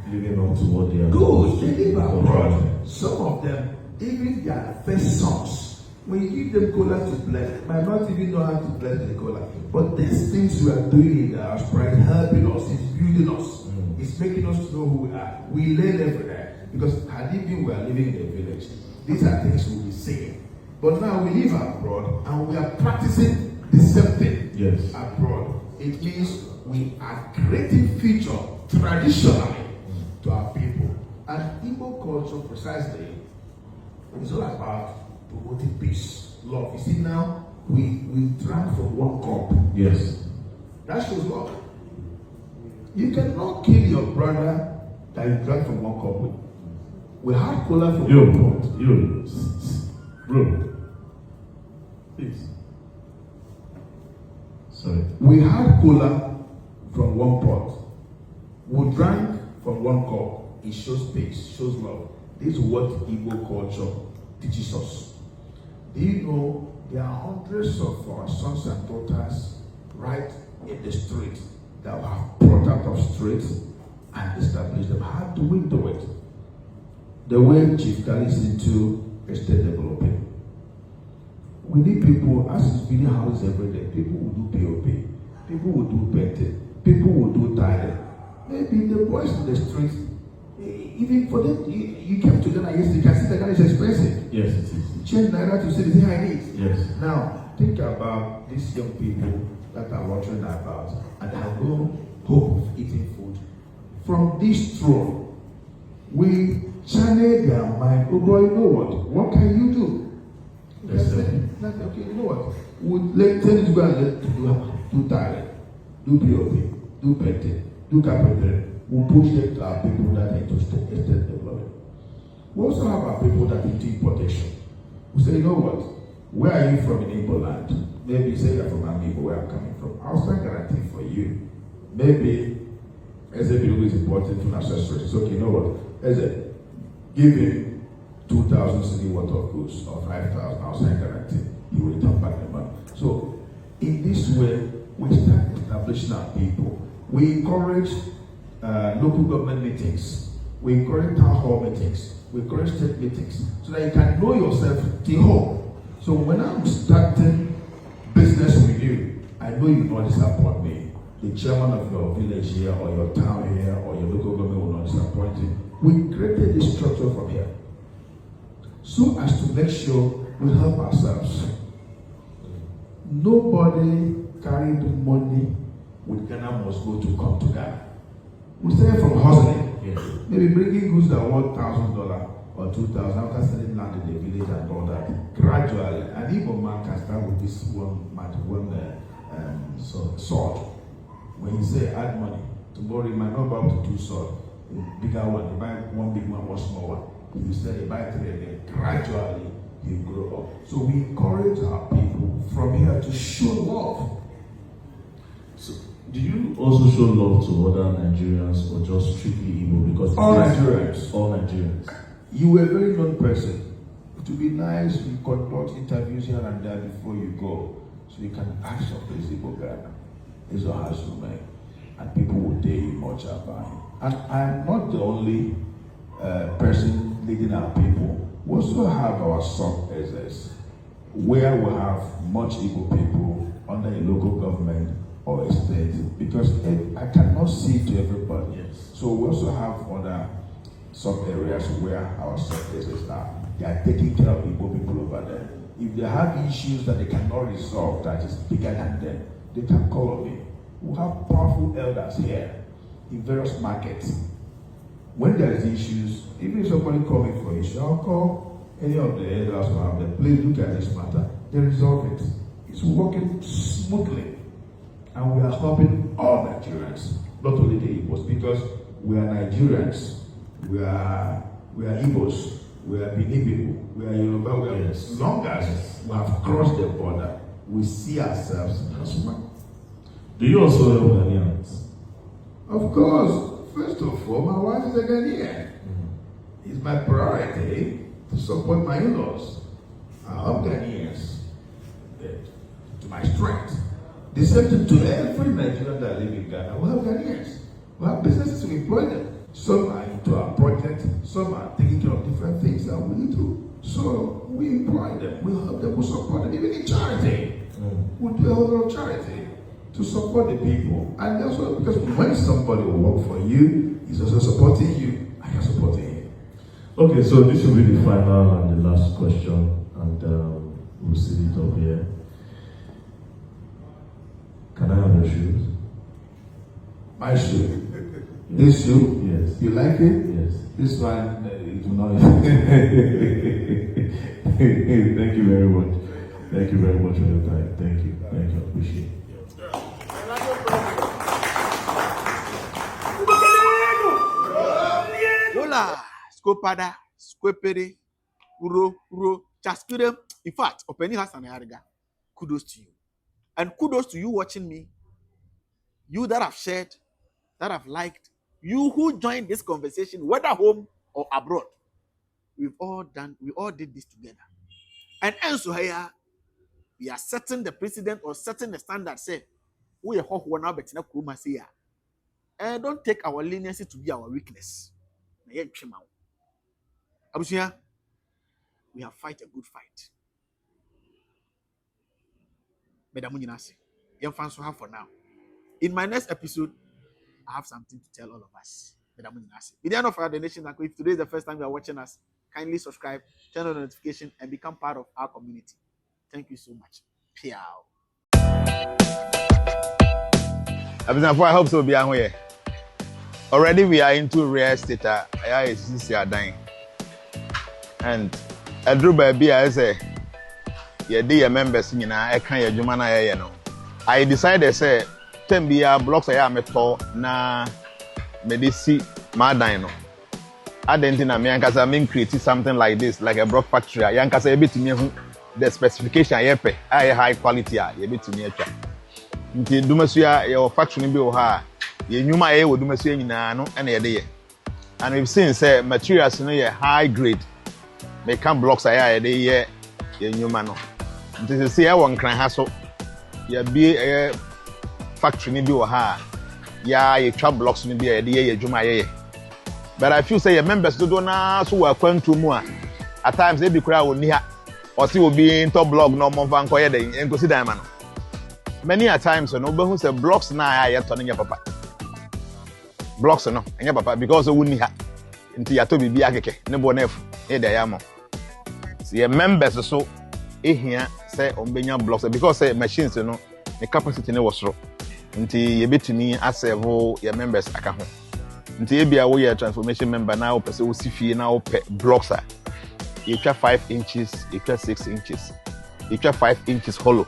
living up to what they are good. They live abroad. Some of them, even their first sons, when you give them cola to bless, they might not even know how to bless the cola. But these things we are doing in the house, right, helping us, it's building us, it's making us know who we are. We learn every day. Because had it been we are living in a village, these are things we'll be saying. But now we live abroad and we are practicing the same thing abroad. It means we are creating future traditionally to our people. And Igbo culture precisely is all about promoting peace, love. You see now, we drank from one cup. Yes. That shows love. You cannot kill your brother that you drank from one cup with. We had cola from one pot. Bro. Please. Sorry. We had cola from one pot. We drank from one cup. It shows peace, shows love. This is what Igbo culture teaches us. Do you know there are hundreds of our sons and daughters right in the street that have brought out of streets and established them? How do we do it? The way Chief Kali is into estate developing. We need people, as it's building houses every day, people will do POP, people will do painting, people will do tiling. Maybe the boys in the street, even for them, you came to Ghana yesterday, you can see the Ghana is expensive. Yes, it is. Change Naira to see how it is. Yes. Now, think about these young people that are watching about and have no hope of eating food. From this throne, we channel their mind. Oh boy, you know what can you do? You can say, okay, you know what? We'll tell you to go and do tiling, do POP, do painting, do carpentry. We'll push them to our people that are into estate development. We also have our people that are into importation. We say, you know what? Where are you from in Igbo land? Maybe you say you're from Amigo, where I'm coming from. I'll sign guarantee for you. Maybe SAB is importing from accessories. Okay, you know what? SAB, give him 2,000 cedi worth of goods or 5,000. I'll sign guarantee. He will return back the money. So, in this way, we start establishing our people. We encourage local government meetings. We encourage town hall meetings. We encourage state meetings so that you can know yourself till home. So when I'm starting business with you, I know you will not disappoint me. The chairman of your village here or your town here or your local government will not disappoint you. We created this structure from here so as to make sure we help ourselves. Nobody carried money with Ghana must go to come to Ghana. We started from hustling. Yes. Maybe bringing goods that were $1,000 or $2,000 after selling land in the village and all that. Gradually, an Igbo man can start with this one sword. When you say add money, tomorrow you might not buy up to 2 swords. A bigger one, you buy one big one, one small one. If you say you buy 3 again, gradually you grow up. So we encourage our people from here to show love. So, do you also show love to other Nigerians or just strictly Igbo? Because all Nigerians. All Nigerians. You were a very known person. It would be nice you conduct interviews here and there before you go, so you can ask your place Igbo Ghana. It's a Hassan, and people will tell you much about him. And I'm not the only person leading our people. We also have our sub-SS, where we have much Igbo people under a local government or a state, because I cannot see to everybody. Yes. So we also have other sub-areas where our sub-SS are. They are taking care of Igbo people over there. If they have issues that they cannot resolve that is bigger than them, they can call me. We have powerful elders here in various markets. When there is issues, even if somebody calls me for issue, I'll call any of the elders who have them. Please look at this matter. They resolve it. It's working smoothly. And we are helping all Nigerians, not only the Igbos, because we are Nigerians, we are Igbos, We are Benin people. We are Yoruba. We are, as long as we have crossed the border, we see ourselves as one. Do you also help Ghanaians? Of course. First of all, my wife is a Ghanaian. It's my priority to support my in-laws. I help Ghanaians to my strength. The same thing to every Nigerian that live in Ghana. We have Ghanaians. We have businesses to employ them. Some are into our project, some are taking care of different things that we do. So we employ them, we help them, we support them, even in charity. We do a whole lot of charity to support the people. And also because when somebody will work for you, he's also supporting you, and you're supporting him. Okay, so this will be the final and the last question, and we'll see it up here. Can I have your shoes? My shoe. This shoe? Yes. You like it? Yes. This one, it will not. Thank you very much. Thank you very much for your time. Thank you. Thank you. I appreciate it. Yola, Skopada, Squepere, Uro, Chaspire. In fact, Openi Hassan Ayariga, kudos to you. And kudos to you watching me. You that have shared, that have liked, you who joined this conversation, whether home or abroad. We all did this together. And so here, we are setting the precedent or setting the standard. Say, we are one now, but and don't take our leniency to be our weakness. We have fight a good fight. For now. In my next episode, I have something to tell all of us. With the end of our donation, if today is the first time you are watching us, kindly subscribe, turn on the notification, and become part of our community. Thank you so much. Piao. I hope so. Be here. Already we are into real estate. And I drew baby. I say, yeah, dear members, you know, I can't do man. I decided say, 10 blocks I am na medicine my dino. I didn't know me because I creating something like this, like a block factory. I am a bit me the specification I pay. I high quality. I bit to me. Nti dumasia your factory bi o ha ye nyuma ye wo dumasia nyina no na ye de ye and we've seen say materials no ye high grade make can blocks ye de ye nyuma no nti say e won kran ha so ye bi factory ni bi o ha ya ye twa blocks ni bi ye de ye adwuma ye but I feel say your members do na so wa kwantu mu a at times e bi kura woni ha o si obi into blog no mo van ko ye de enkosi dan ma no. Many a times, you know, but say blocks now I turning your papa. Blocks no, and your papa because we need into your to be akeke, nebo nef, yamo. See your members so here say on benya blocks because say machines, you know, the capacity no was wrong. Until you bit to me as your members account. Until you be a transformation member now, person see now blocks are. You try 5 inches, you try 6 inches, you try 5 inches hollow.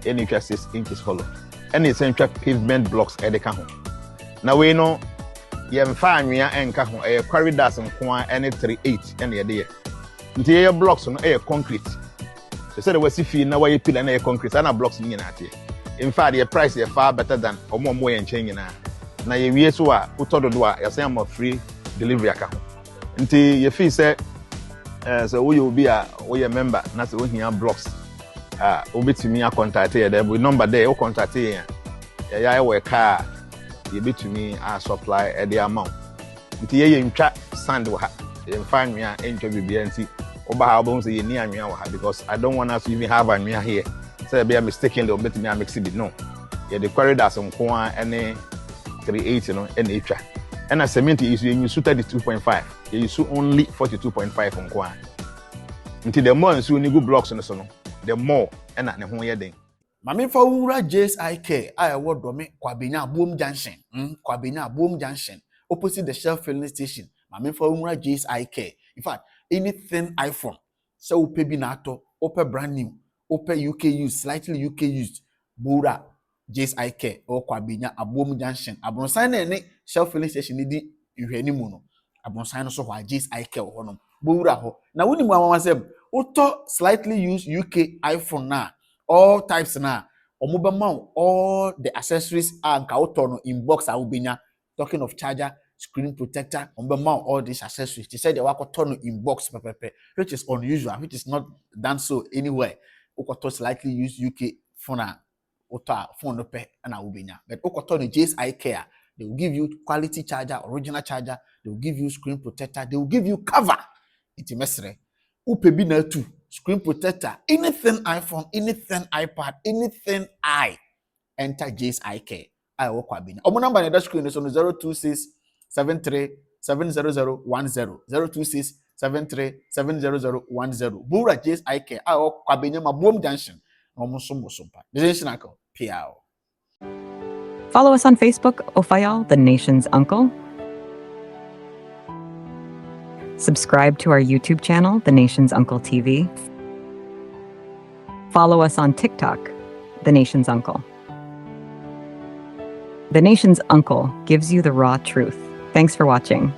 And you 6 inches hollow. And it's central pavement blocks at the cajon. Now we know you have fine and cajon, a corridors and coin and 3/8 and the idea. Interior blocks on air concrete. They said, was if you know why you put an air concrete and a blocks in here. In fact, your price is far better than or more and changing now. Now you so put all the door, you're saying more free delivery account. Until your fee said, so we will be a member, that's the one here blocks. To me, I contacted them with number there. You contact you. Yeah, work car. You be to me, I supply at the amount. Until you chat sand will have. You find me an interview BNC. Over how bones you near me because I don't want us to even have a near here. Say be a mistaken little bit me a mix it no. Yeah, the corridors on Kwan any 3/8, you know, any each. And a cement is you suit 32.5. You use only 42.5 on Kwan. Until the more you need good blocks on the sono. The more and at the home yarding. Mami for Ura JSIK, I award Dome, Kwabina Boom Junction, Kwabina Boom Junction, opposite the Shell filling station. Mami for Ura JSIK. In fact, anything iPhone, so Pebinato, Ope brand new, Ope UK used, slightly UK used, Bura JSIK, or Kwabina, a Boom Junction. Abron sign any Shell filling station, need you any mono. Abron sign also why JSIK or one. bowura ho na woni mu amawasem auto slightly use UK iPhone na all types na omobema all the accessories and ka auto no in box a wobenya talking of charger screen protector omobema all these accessories they said they were no in box pepepe which is unusual which is not done so anywhere auto slightly use UK phone na auto phone no pe na wobenya but auto no JS Eye Care they will give you quality charger original charger they will give you screen protector they will give you cover iti mesre upebi na tu screen protector anything iPhone anything iPad anything enter JS Eye Care I work kwa benya omo number na that screen so no 026 73 70010 026 73 70010 bura JS Eye Care I work kwa benya mabuom junction omo sompa junction akọ piao. Follow us on Facebook, Ofayal, the nation's uncle. Subscribe to our YouTube channel, The Nation's Uncle TV. Follow us on TikTok, The Nation's Uncle. The Nation's Uncle gives you the raw truth. Thanks for watching.